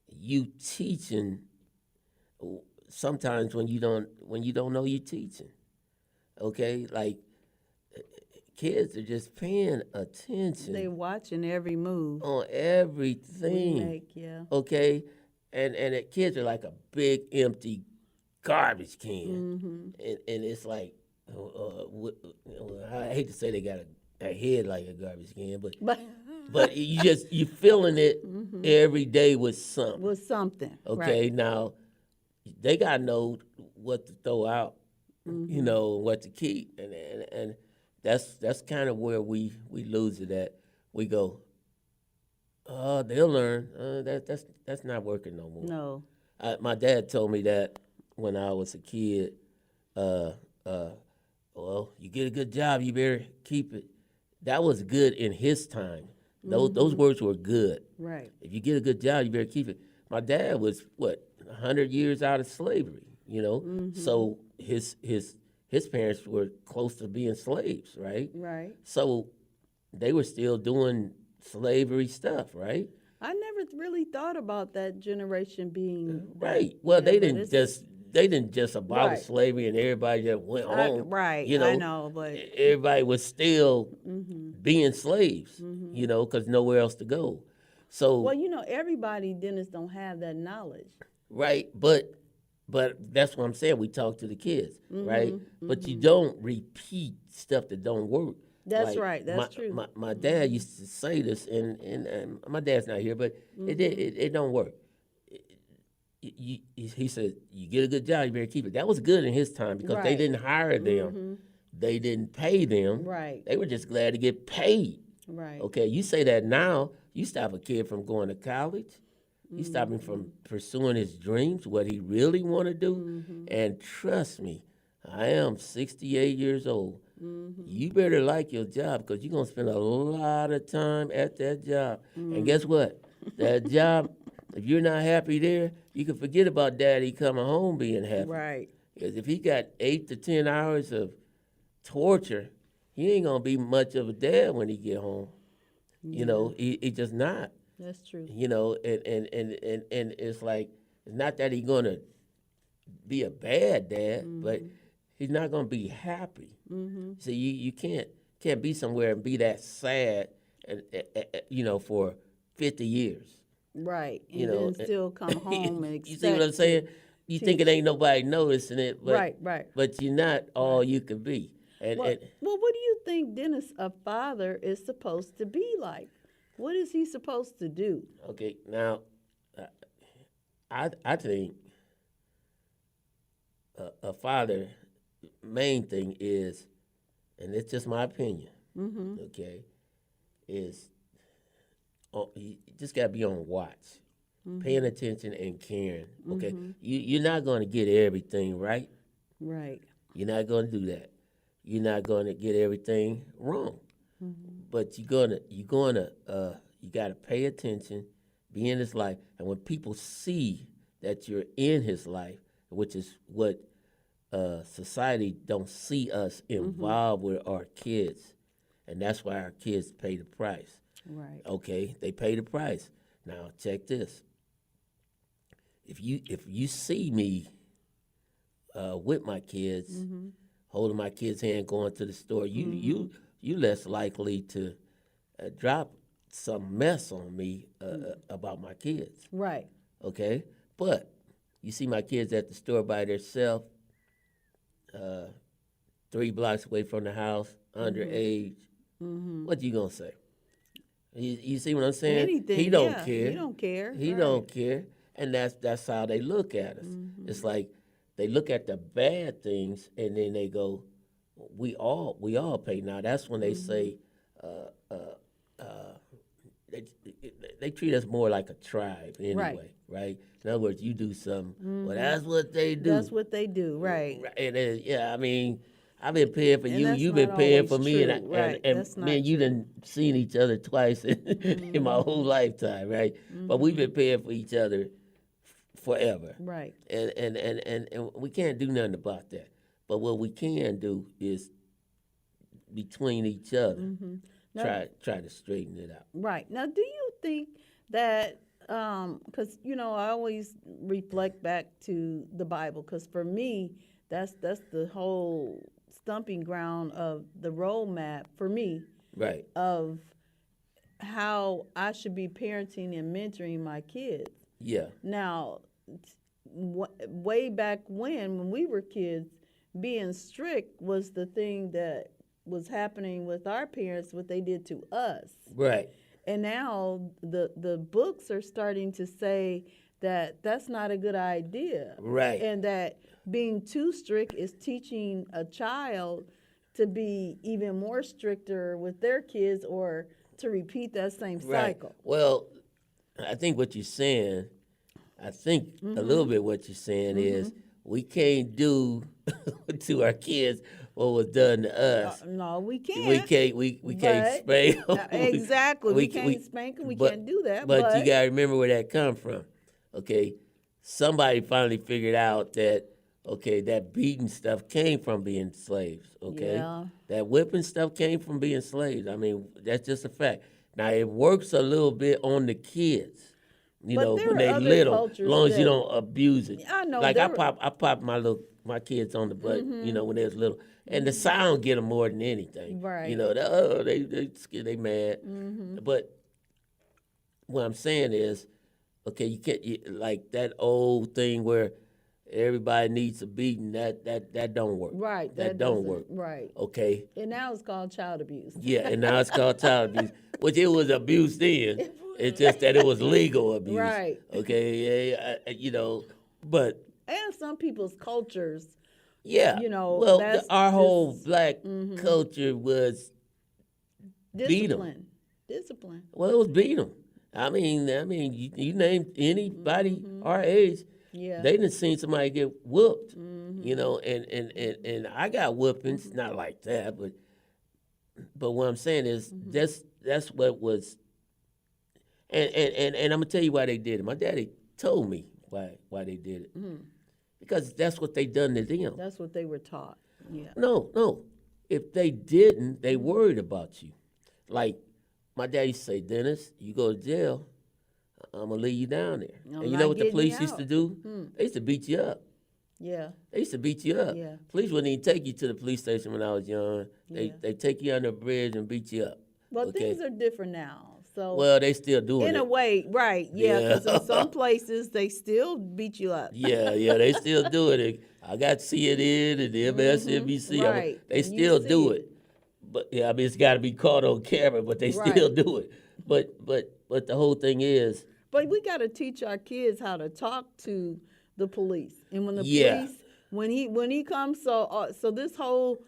You teaching sometimes when you don't know you teaching. Okay, like kids are just paying attention They watching every move on we everything. make. Yeah. Okay, and the kids are like a big empty garbage can, and it's like I hate to say they got a head like a garbage can, but you feeling it every day with something. With something. Okay, Right. now they gotta know what to throw out, you know, what to keep, and that's kind of where we lose it at. We go, oh, they'll learn. That's not working no more. No. My dad told me that when I was a kid. Well, you get a good job, you better keep it. That was good in his time. Those words were good. Right. If you get a good job, you better keep it. My dad was 100 years out of slavery, you know. So his parents were close to being slaves, right? Right. So they were still doing slavery stuff, right? I never really thought about that generation being Right. Well, they but didn't just abolish Right. slavery and everybody just went home. right. You know, I know, but everybody was still being slaves, you know, because nowhere else to go. So well, everybody, Dennis, don't have that knowledge. right, but that's what I'm saying. We talk to the kids, right? But you don't repeat stuff that don't work. That's Like, right. That's true. My dad used to say this, and my dad's not here, but it don't work. He said, you get a good job, you better keep it. That was good in his time because they Right. didn't hire them. They didn't pay them. Right. They were just glad to get paid. Right. Okay, you say that now, you stop a kid from going to college. You stop him from pursuing his dreams, what he really want to do. And trust me, I am 68 years old. You better like your job because you're going to spend a lot of time at that job. And guess what? That job, if you're not happy there, you can forget about daddy coming home being happy. Right. Because if he got 8 to 10 hours of torture, he ain't going to be much of a dad when he get home. You know, he just not. That's true. You know, and it's like, it's not that he's going to be a bad dad, but he's not going to be happy. So you can't be somewhere and be that sad, and you know, for 50 years. Right. And You know, then still come home and expect you see what I'm saying? You think it ain't nobody noticing it, but Right. but you're not all you can be. And, Well, and what do you think, Dennis, a father is supposed to be like? What is he supposed to do? okay, now I think a father main thing is, and it's just my opinion, okay, is you just got to be on watch, paying attention and caring, okay? You're not going to get everything right. Right. You're not going to do that. You're not going to get everything wrong. But you got to pay attention, be in his life, and when people see that you're in his life, which is what society don't see us involved with our kids, and that's why our kids pay the price. Right. Okay, they pay the price. Now check this. If you see me with my kids, holding my kids' hand, going to the store, you less likely to drop some mess on me about my kids. Right. Okay, but you see my kids at the store by themselves, 3 blocks away from the house, underage. What you gonna say? You see what I'm saying? Anything. He don't Yeah. care. He don't care. He Right. don't care, and that's how they look at us. It's like they look at the bad things, and then they go, "We all pay." Now that's when they say, they, they treat us more like a tribe anyway, right? In other words, you do something, well, that's what they do. That's what they do. Right. And yeah, I mean, I've been paying for And you. that's You've been not paying always for me, true. Right. and That's me and not you true. done seen each other twice in my whole lifetime, right? But we've been paying for each other forever, Right. and we can't do nothing about that. But what we can do is between each other Now, try to straighten it out. right. Now, do you think that, because, I always reflect back to the Bible, because for me, that's the whole stumping ground of the roadmap for me Right. of how I should be parenting and mentoring my kids. Yeah. Now, way back when we were kids, being strict was the thing that was happening with our parents, what they did to us. Right. And now the books are starting to say that that's not a good idea. Right. And that being too strict is teaching a child to be even more stricter with their kids or to repeat that same Right. cycle. Well, I think what you're saying, a little bit what you're saying is we can't do to our kids what was done to us. No, we can't. We can't spank them. Exactly. We can't spank them. We can't do that. But you gotta remember where that come from. Okay, somebody finally figured out that that beating stuff came from being slaves. Okay, Yeah. that whipping stuff came from being slaves. I mean, that's just a fact. Now it works a little bit on the kids. But there When are they other little, as cultures long as you that- don't abuse it. I know, Like there I pop my kids on the butt, when they was little, and the sound get them more than anything. Right. They mad. But what I'm saying is, you can't like that old thing where everybody needs a beating. That don't work. Right. That don't doesn't- work. Right. Okay. And now it's called child abuse. Yeah, and now it's called child abuse, which it was abuse then. It's just that it was legal abuse. Right. Okay. But And some people's cultures. yeah. Well, that's our whole just- black culture was beat 'em. Discipline. Well, it was beat 'em. I mean, you name anybody our age, Yeah. they done seen somebody get whooped. And I got whoopings, not like that, but what I'm saying is that's what was. And I'm gonna tell you why they did it. My daddy told me why they did it. Because that's what they done to them. That's what they were taught. Yeah. No. If they didn't, they worried about you. Like my daddy used to say, Dennis, you go to jail, I'm gonna leave you down there. I'm And you not know what the getting police you used to out. do? They used to beat you up. Yeah. They used to beat you up. Yeah. Police wouldn't even take you to the police station when I was young. Yeah. They take you under a bridge and beat you up. Well, Okay. things are different now. So Well, they still doing in it. a way, right? Yeah, Yeah. because in some places they still beat you up. Yeah, they still doing it. I got CNN and the MSNBC. Right. They You still see do it. it. But yeah, I mean, it's got to be caught on camera, but they still Right. do it. But the whole thing is, But we got to teach our kids how to talk to the police, and when the Yeah. police, when he comes, so this whole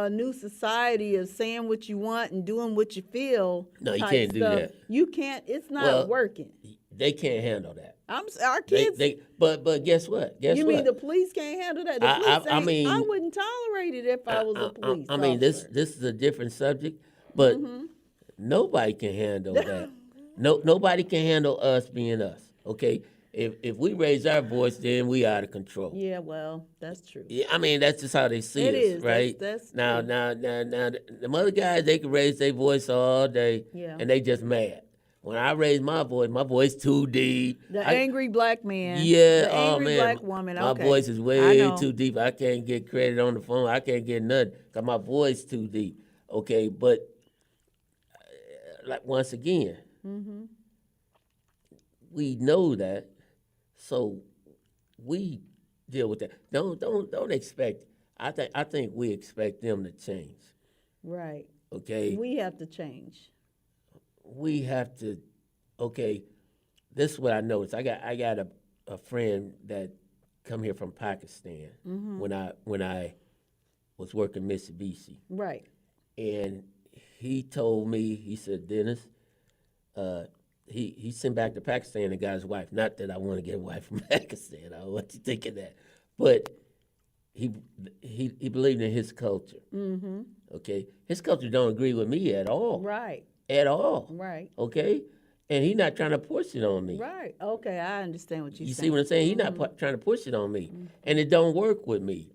new society of saying what you want and doing what you feel. No, you type can't do stuff, that. You can't. It's not Well, working. they can't handle that. Our kids. But guess what? you mean the police can't handle that? The police I mean- I wouldn't tolerate it if I was a police I mean, this officer. is a different subject, but nobody can handle that. Nobody can handle us being us. Okay, if we raise our voice, then we out of control. Yeah, well, that's true. Yeah, I mean that's just how they see It us, is. right? That's now, true. now, the other guys they can raise their voice all day, Yeah. and they just mad. When I raise my voice too deep. The I- angry black man. Yeah, The angry man, black woman. my Okay. voice is I way know. too deep. I can't get credit on the phone. I can't get nothing because my voice too deep. Okay, but like once again, We know that, so we deal with that. Don't expect. I think we expect them to change. Right. Okay, We have to change. we have to. Okay, this is what I noticed. I got a friend that come here from Pakistan when I was working Mitsubishi, Right. and he told me, he said, Dennis, he sent back to Pakistan and got his wife. Not that I want to get a wife from Pakistan. I don't want you thinking that, but he believed in his culture. Okay, his culture don't agree with me at all. Right. At all. Right. Okay, and he's not trying to push it on me. Right. Okay, I understand what you're You saying. see what I'm saying? He's not trying to push it on me, and it don't work with me.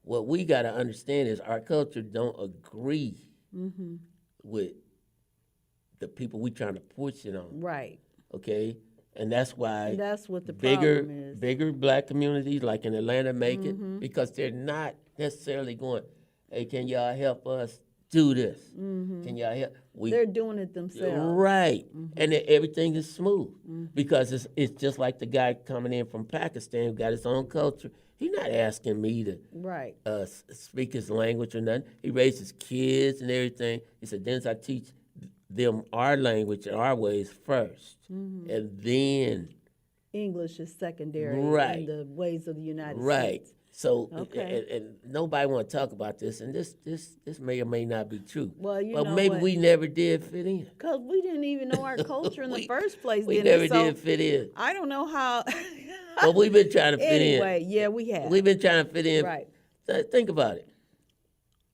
What we got to understand is our culture don't agree with the people we trying to push it on. Right. Okay, and that's why And that's what the problem is. bigger black communities like in Atlanta make it because they're not necessarily going, hey, can y'all help us do this? Can y'all help? They're doing it themselves. Right, and then everything is smooth because it's just like the guy coming in from Pakistan who got his own culture. He's not asking me to Right. speak his language or nothing. He raised his kids and everything. He said, Dennis, I teach them our language and our ways first, and then English is secondary Right. in the ways of the United right. States. So, Okay. and nobody want to talk about this, and this may or may not be true. Well, you but know maybe what? we never did fit in. Because we didn't even know our culture in the first place. We did never it? So did fit in. I don't know how. But we've been trying to fit in. Anyway, yeah, we have. We've been trying to fit in. Right. Think about it.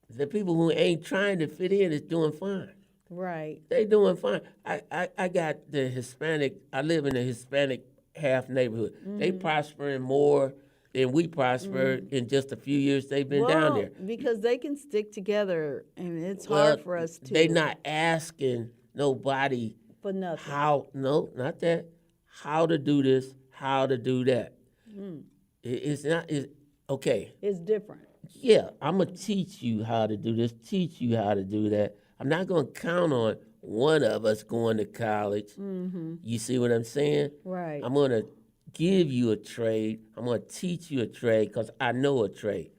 The people who ain't trying to fit in is doing fine. Right. They doing fine. I got the Hispanic. I live in the Hispanic half neighborhood. They prospering more than we prospered in just a few years they've been down there. Because they can stick together, and it's Well, hard for us to. They not asking nobody For nothing. how. No, not that. How to do this? How to do that? It's not. It's okay. It's different. Yeah, I'm gonna teach you how to do this. Teach you how to do that. I'm not gonna count on one of us going to college. You see what I'm saying? Right. I'm gonna give you a trade. I'm gonna teach you a trade because I know a trade.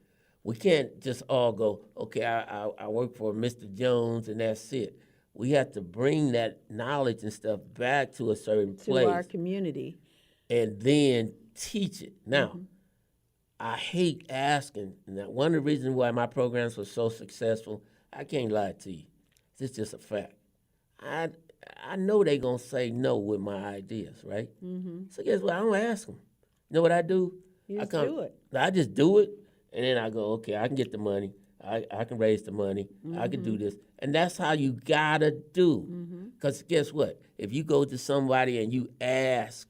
We can't just all go, okay, I work for Mr. Jones and that's it. We have to bring that knowledge and stuff back to a certain place To our community. and then teach it. Now, I hate asking. Now, one of the reasons why my programs were so successful, I can't lie to you. It's just a fact. I know they gonna say no with my ideas, right? So guess what? I don't ask them. You know what I do? You just I do it. I just do it, and then I go, okay, I can get the money. I can raise the money. I can do this, and that's how you gotta do. Because guess what? If you go to somebody and you ask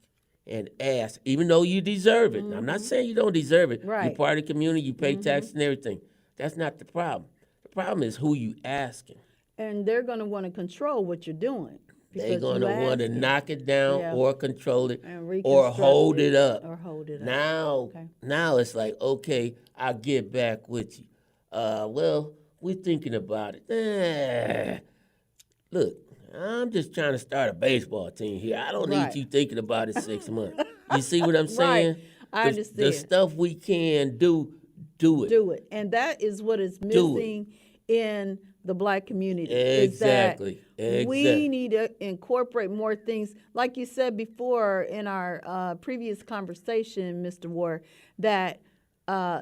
and ask, even though you deserve it. I'm not saying you don't deserve it. You're Right. part of the community. You pay taxes and everything. That's not the problem. The problem is who you asking. And they're going to want to control what you're doing. They're because going to you want to asking. knock it down Yeah. or control it And or reconstruct hold it up. Or hold it up. Now, Okay. now it's like, okay, I'll get back with you. Well, we're thinking about it. Look, I'm just trying to start a baseball team here. I don't Right. need you thinking about it 6 months. You see what I'm saying? I The understand. stuff we can do it. Do it. And that is what is Do it. missing in the black community. Exactly. Is that we Exactly. need to incorporate more things. Like you said before in our previous conversation, Mr. Warr, that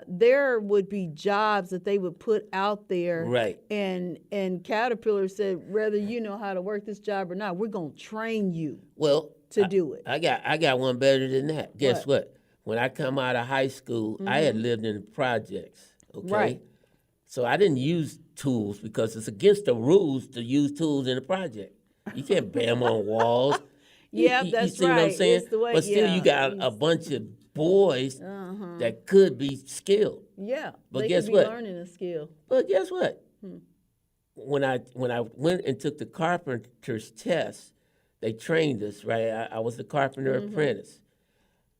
there would be jobs that they would put out there. Right. And Caterpillar said, whether you know how to work this job or not, we're going to train you Well, to do it. I got one better than that. Guess what? When I come out of high school, I had lived in projects. Okay. Right. So I didn't use tools because it's against the rules to use tools in a project. You can't bam on walls. Yeah, you that's see what I'm right. saying? It's the way- But still, yeah. you got a bunch of boys that could be skilled. Yeah. But they guess could be what? learning a skill. But guess what? When I went and took the carpenter's test, they trained us, right? I was the carpenter apprentice.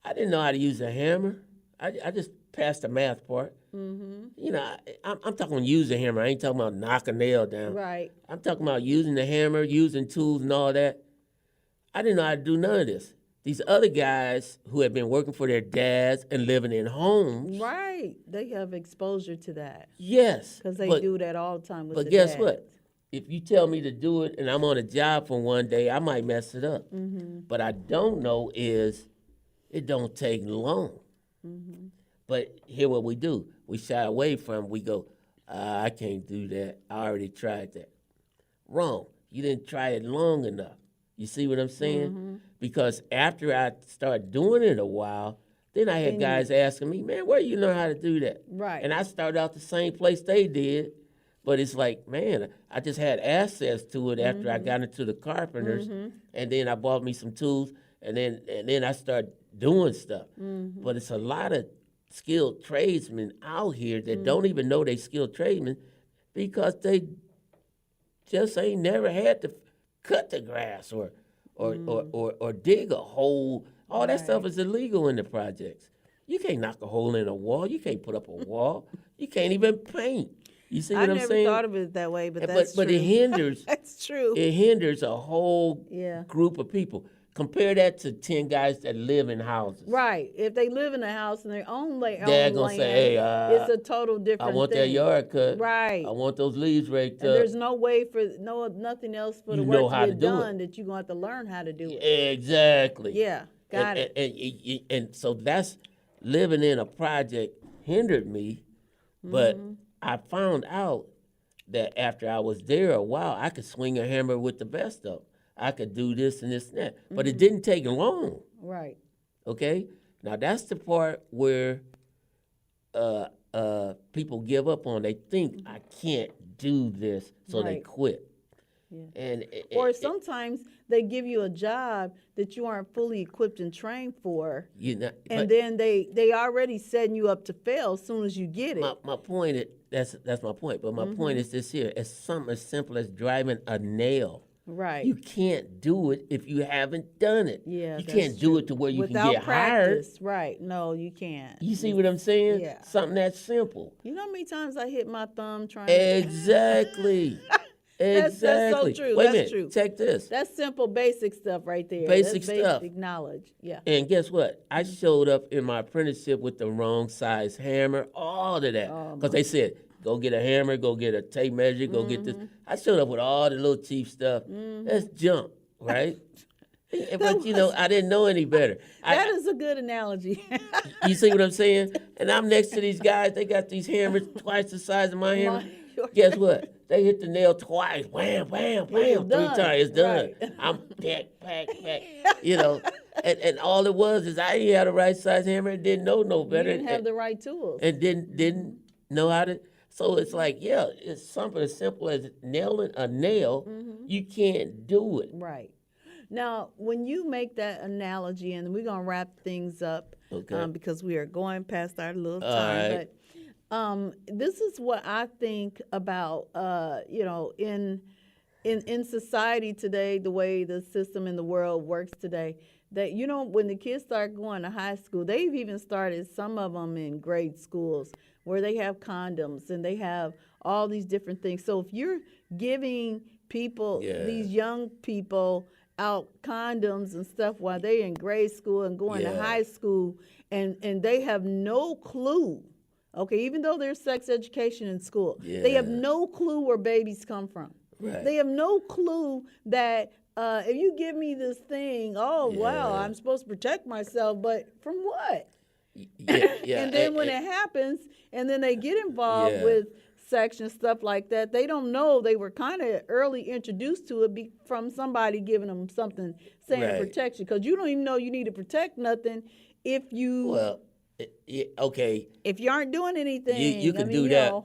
I didn't know how to use a hammer. I just passed the math part. You know, I'm talking use a hammer. I ain't talking about knock a nail down. Right. I'm talking about using the hammer, using tools and all that. I didn't know how to do none of this. These other guys who have been working for their dads and living in homes. Right. They have exposure to that Yes. because they do that all the time with But the guess dads. what? If you tell me to do it and I'm on a job for one day, I might mess it up. But I don't know is it don't take long. But here what we do. We shy away from, we go, I can't do that. I already tried that. Wrong. You didn't try it long enough. You see what I'm saying? Because after I started doing it a while, then I had guys asking me, man, where you learn how to do that? Right. And I started out the same place they did. But it's like, man, I just had access to it after I got into the carpenters, and then I bought me some tools, and then I started doing stuff. But it's a lot of skilled tradesmen out here that don't even know they skilled tradesmen because they just ain't never had to cut the grass or dig a hole. All that stuff is illegal in the projects. You can't knock a hole in a wall. You can't put up a wall. You can't even paint. You see what I'm saying? I never thought of it that way, but that's true. But it hinders. That's true. It hinders a whole Yeah. group of people. Compare that to 10 guys that live in houses. Right. If they live in a house and they own their They're own gonna land, say, hey, it's a total different I want thing. that yard cut. Right. I want those leaves raked And up. there's no way for nothing else for the You know work how to to get do done it. that you're going to have to learn how to do it. Exactly. Yeah. Got it. And so that's living in a project hindered me, but I found out that after I was there a while, I could swing a hammer with the best of them. I could do this and this and that. But it didn't take long, Right. okay? Now, that's the part where people give up on. They think, I can't do this, so they Right. quit. Yeah. And Or sometimes they give you a job that you aren't fully equipped and trained for, you know, and but then they already setting you up to fail as soon as you get it. my point is, that's my point. But my point is this here. It's something as simple as driving a nail. Right. You can't do it if you haven't done it. Yeah, you that's can't do true. it to where you Without can get practice, hired. right? No, you can't. You see what I'm saying? Yeah. Something that simple. You know how many times I hit my thumb trying Exactly. That's so true. Wait a That's minute. true. Check this. That's simple, basic stuff right there. Basic That's stuff. basic knowledge. Yeah. And guess what? I showed up in my apprenticeship with the wrong size hammer, all of that. Because they said, go get a hammer, go get a tape measure, go get this. I showed up with all the little cheap stuff. That's junk, right? But, you know, I didn't know any better. That is a good analogy. You see what I'm saying? And I'm next to these guys. They got these hammers twice the size of my hammer. Guess what? They hit the nail twice. Wham, wham, wham. 3 times. It's done. Right. I'm pack. You know. And all it was is I didn't have the right size hammer and didn't know no You better. didn't have the right tools. And didn't know how to. So it's like, yeah, it's something as simple as nailing a nail. You can't do it. Right. Now, when you make that analogy, and we're going to wrap things up because we are going past our little time, right. but this is what I think about, you know, in society today, the way the system in the world works today, that, you know, when the kids start going to high school, they've even started some of them in grade schools where they have condoms and they have all these different things. So if you're giving people, these young people, out condoms and stuff while they're in grade school and going to high school, and they have no clue, okay, even though there's sex education in school, they have no clue where babies come from. Right. They have no clue that if you give me this thing, wow, I'm supposed to protect myself, but from what? And then when it happens, and then they get involved with sex and stuff like that, they don't know they were kind of early introduced to it from somebody giving them something saying protection, because you don't even know you need to protect nothing if you if you aren't doing anything. You can do that,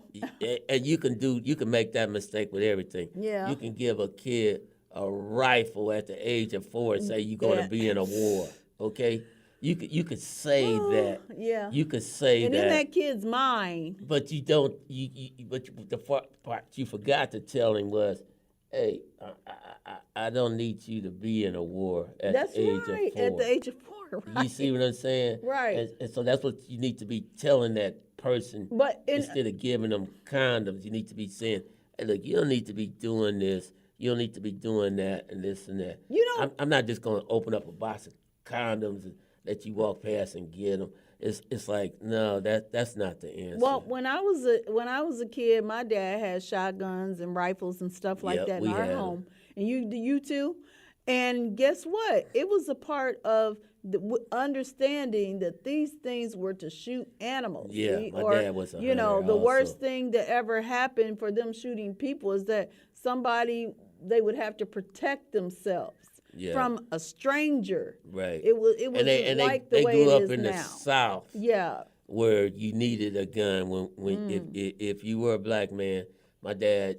and you can make that mistake with everything. Yeah, you can give a kid a rifle at the age of 4 and say you're going to be in a war. Okay. You could say that. Yeah. You could say and that. And in that kid's mind. But you don't. But the part you forgot to tell him was, hey, I don't need you to be in a war at That's the age right. of At the 4. age of 4, You see right? what I'm saying? Right. And so that's what you need to be telling that person But in instead of giving them condoms. You need to be saying, hey, look, you don't need to be doing this. You don't need to be doing that and this and that. you know, I'm not just going to open up a box of condoms and let you walk past and get them. It's like, no, that's not the answer. well, when I was a kid, my dad had shotguns and rifles and stuff like Yep, that in we our had them. home, and you too. And guess what? It was a part of understanding that these things were to shoot animals. Yeah, See, my or dad was a you hunter know, the also. worst thing that ever happened for them shooting people is that somebody they would have to protect themselves Yeah, from a stranger. right. It And wasn't they like the they way grew it up is in the now. South Yeah. where you needed a gun when if you were a black man. My dad,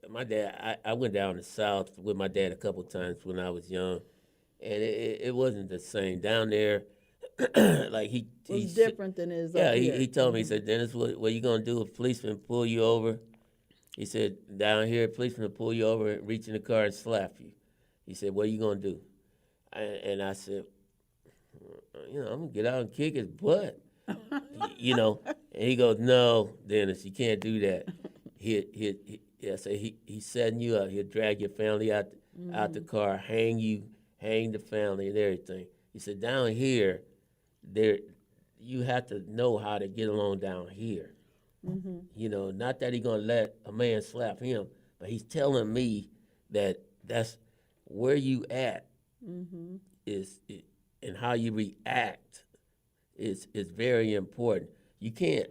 my dad, I went down the South with my dad a couple times when I was young, and it wasn't the same down there. Like Was different than it is yeah, up he here. told me, he said, Dennis, what you gonna do if policemen pull you over? He said, down here, policemen will pull you over and reach in the car and slap you. He said, what are you gonna do? And I said, I'm gonna get out and kick his butt. And he goes, no, Dennis, you can't do that. I say he's setting you up. He'll drag your family out the car, hang the family and everything. He said, down here, there, you have to know how to get along down here. Not that he's gonna let a man slap him, but he's telling me that that's where you at is and how you react is very important. You can't.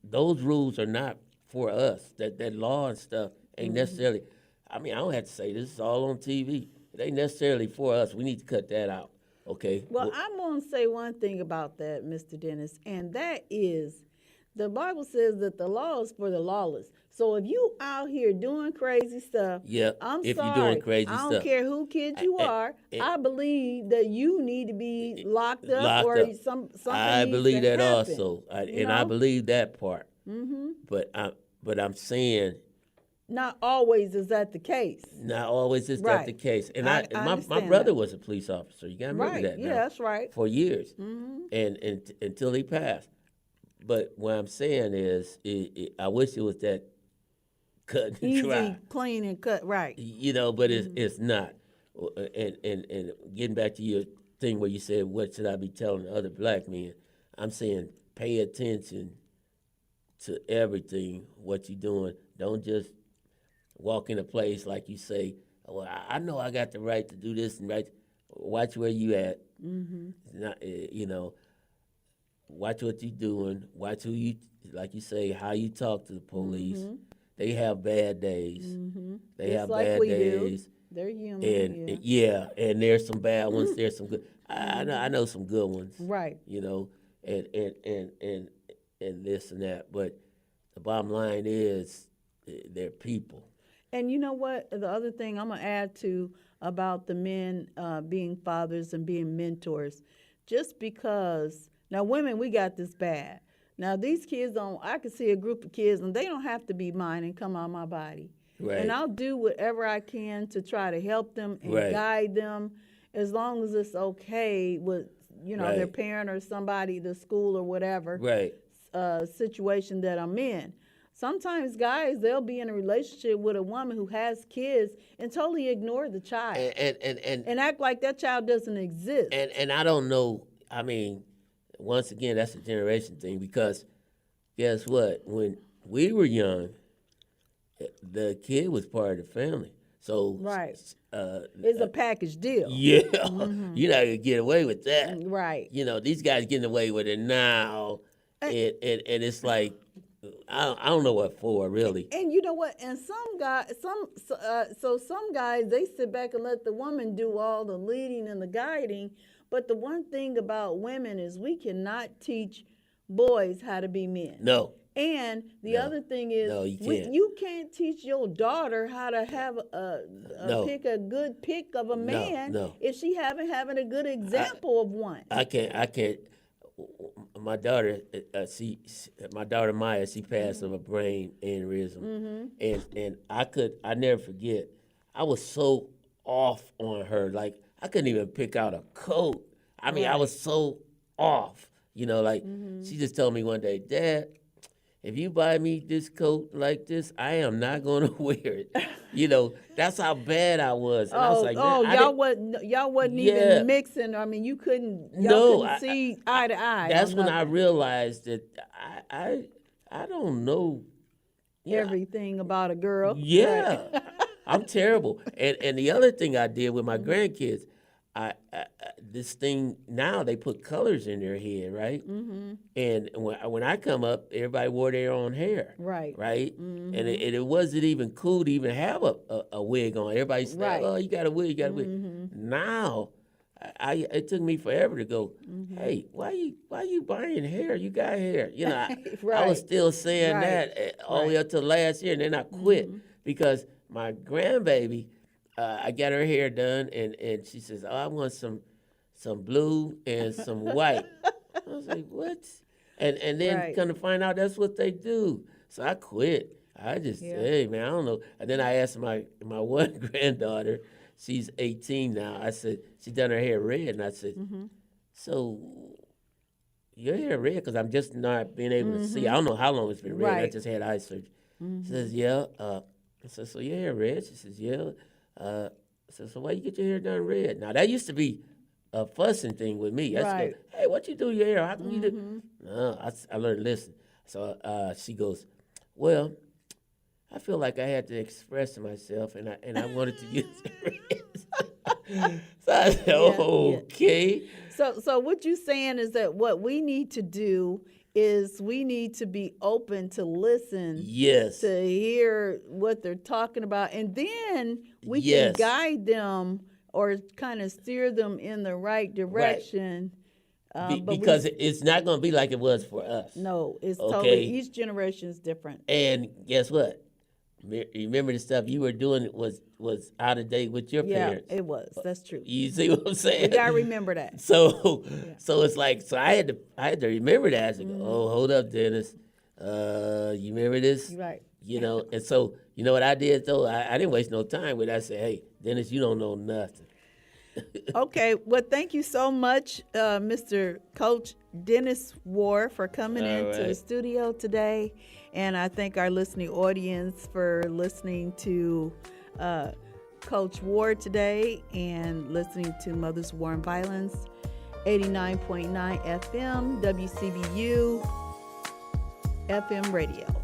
Those rules are not for us. That law and stuff ain't necessarily. I mean, I don't have to say this. It's all on TV. It ain't necessarily for us. We need to cut that out. Okay. Well, I'm going to say one thing about that, Mr. Dennis, and that is the Bible says that the law is for the lawless. So if you out here doing crazy stuff, Yeah. I'm If you're doing sorry. crazy I don't stuff, care who kid you are. I believe that you need to be locked up locked or up. something I needs to believe that happen. also, You and I know, believe that part. But I'm saying not always is that the case. not always is that the Right. case. And I my understand brother that. was a police officer. You gotta remember Right. that Yeah, now. that's right. For years, and until he passed. But what I'm saying is, I wish it was that cut and Easy, dry. clean, and cut. Right. But it's not. And getting back to your thing where you said, what should I be telling other black men? I'm saying pay attention to everything, what you're doing. Don't just walk in a place like you say, well, I know I got the right to do this and right. Watch where you at. Not, watch what you're doing. Watch who you, like you say, how you talk to the police. They have bad days. They Just have like bad we days. do. They're human. And Yeah. and there's some bad ones. There's some good. I know some good ones. Right. And this and that. But the bottom line is, they're people. And you know what? The other thing I'm going to add to about the men being fathers and being mentors, just because, now women, we got this bad. Now these kids don't, I can see a group of kids and they don't have to be mine and come out my body. Right. And I'll do whatever I can to try to help them and Right. guide them as long as it's okay with, their Right. parent or somebody, the school or whatever. Right. Situation that I'm in. Sometimes guys, they'll be in a relationship with a woman who has kids and totally ignore the child And act like that child doesn't exist. and I don't know. I mean, once again, that's a generation thing because guess what? When we were young, the kid was part of the family. So Right. It's a package deal. yeah, you're not gonna get away with that. Right. These guys getting away with it now, and it's like I don't know what for really. And you know what? And some guys, some guys, they sit back and let the woman do all the leading and the guiding. But the one thing about women is we cannot teach boys how to be men. No. And the other thing is, No, you can't. you can't teach your daughter how to have No. pick a good pick of a man no. if she haven't having a good example of one. I can't. my daughter, my daughter Maya, she passed of a brain aneurysm, and I never forget. I was so off on her, like I couldn't even pick out a coat. I mean, I was so off, like she just told me one day, Dad, if you buy me this coat like this, I am not going to wear it. That's how bad I was. And I was like, man, y'all wasn't yeah, even mixing. I mean, y'all no, couldn't see eye to eye. that's on when I nothing. realized that I don't know. Everything about a girl. Yeah, Right. I'm terrible. And the other thing I did with my grandkids, I this thing now they put colors in their head, right? And when I come up, everybody wore their own hair, Right. right? And it wasn't even cool to even have a wig on. Everybody said, Right. "Oh, you got a wig, you got a wig." Now, it took me forever to go, "Hey, why you buying hair? You got hair." I was still saying Right. that all the way up to last year, and then I quit because my grandbaby, I got her hair done, and she says, "Oh, I want some blue and some white." I was like, "What?" And then Right. kind of find out that's what they do. So I quit. I just, hey man, I don't know. And then I asked my one granddaughter, she's 18 now. I said, she done her hair red, and I said, so your hair red? Because I'm just not being able to see. I don't know how long it's been red. I Right. just had eye surgery. She says, yeah. I said, so your hair red? She says, yeah. I said, so why you get your hair done red? Now, that used to be a fussing thing with me. I used to Right. go, hey, what you do your hair? How come you do? No, I learned to listen. So she goes, well, I feel like I had to express myself, and I wanted to use red. So I said, okay. So what you saying is that what we need to do is we need to be open to listen, Yes. to hear what they're talking about, and then we can Yes. guide them or kind of steer them in the right direction. Because it's not going to be like it was for us. No, it's Okay. totally, each generation is different. And guess what? Remember the stuff you were doing was out of date with your parents. Yeah, it was. That's true. You see what I'm saying? We gotta remember that. So it's like, so I had to remember that. I said, oh, hold up, Dennis. You remember this? Right. And so you know what I did though? I didn't waste no time with it. I said, hey, Dennis, you don't know nothing. Okay, well, thank you so much, Mr. Coach Dennis Warr, for coming into the studio today. And I thank our listening audience for listening to Coach Warr today and listening to Mothers War and Violence, 89.9 FM, WCBU FM radio.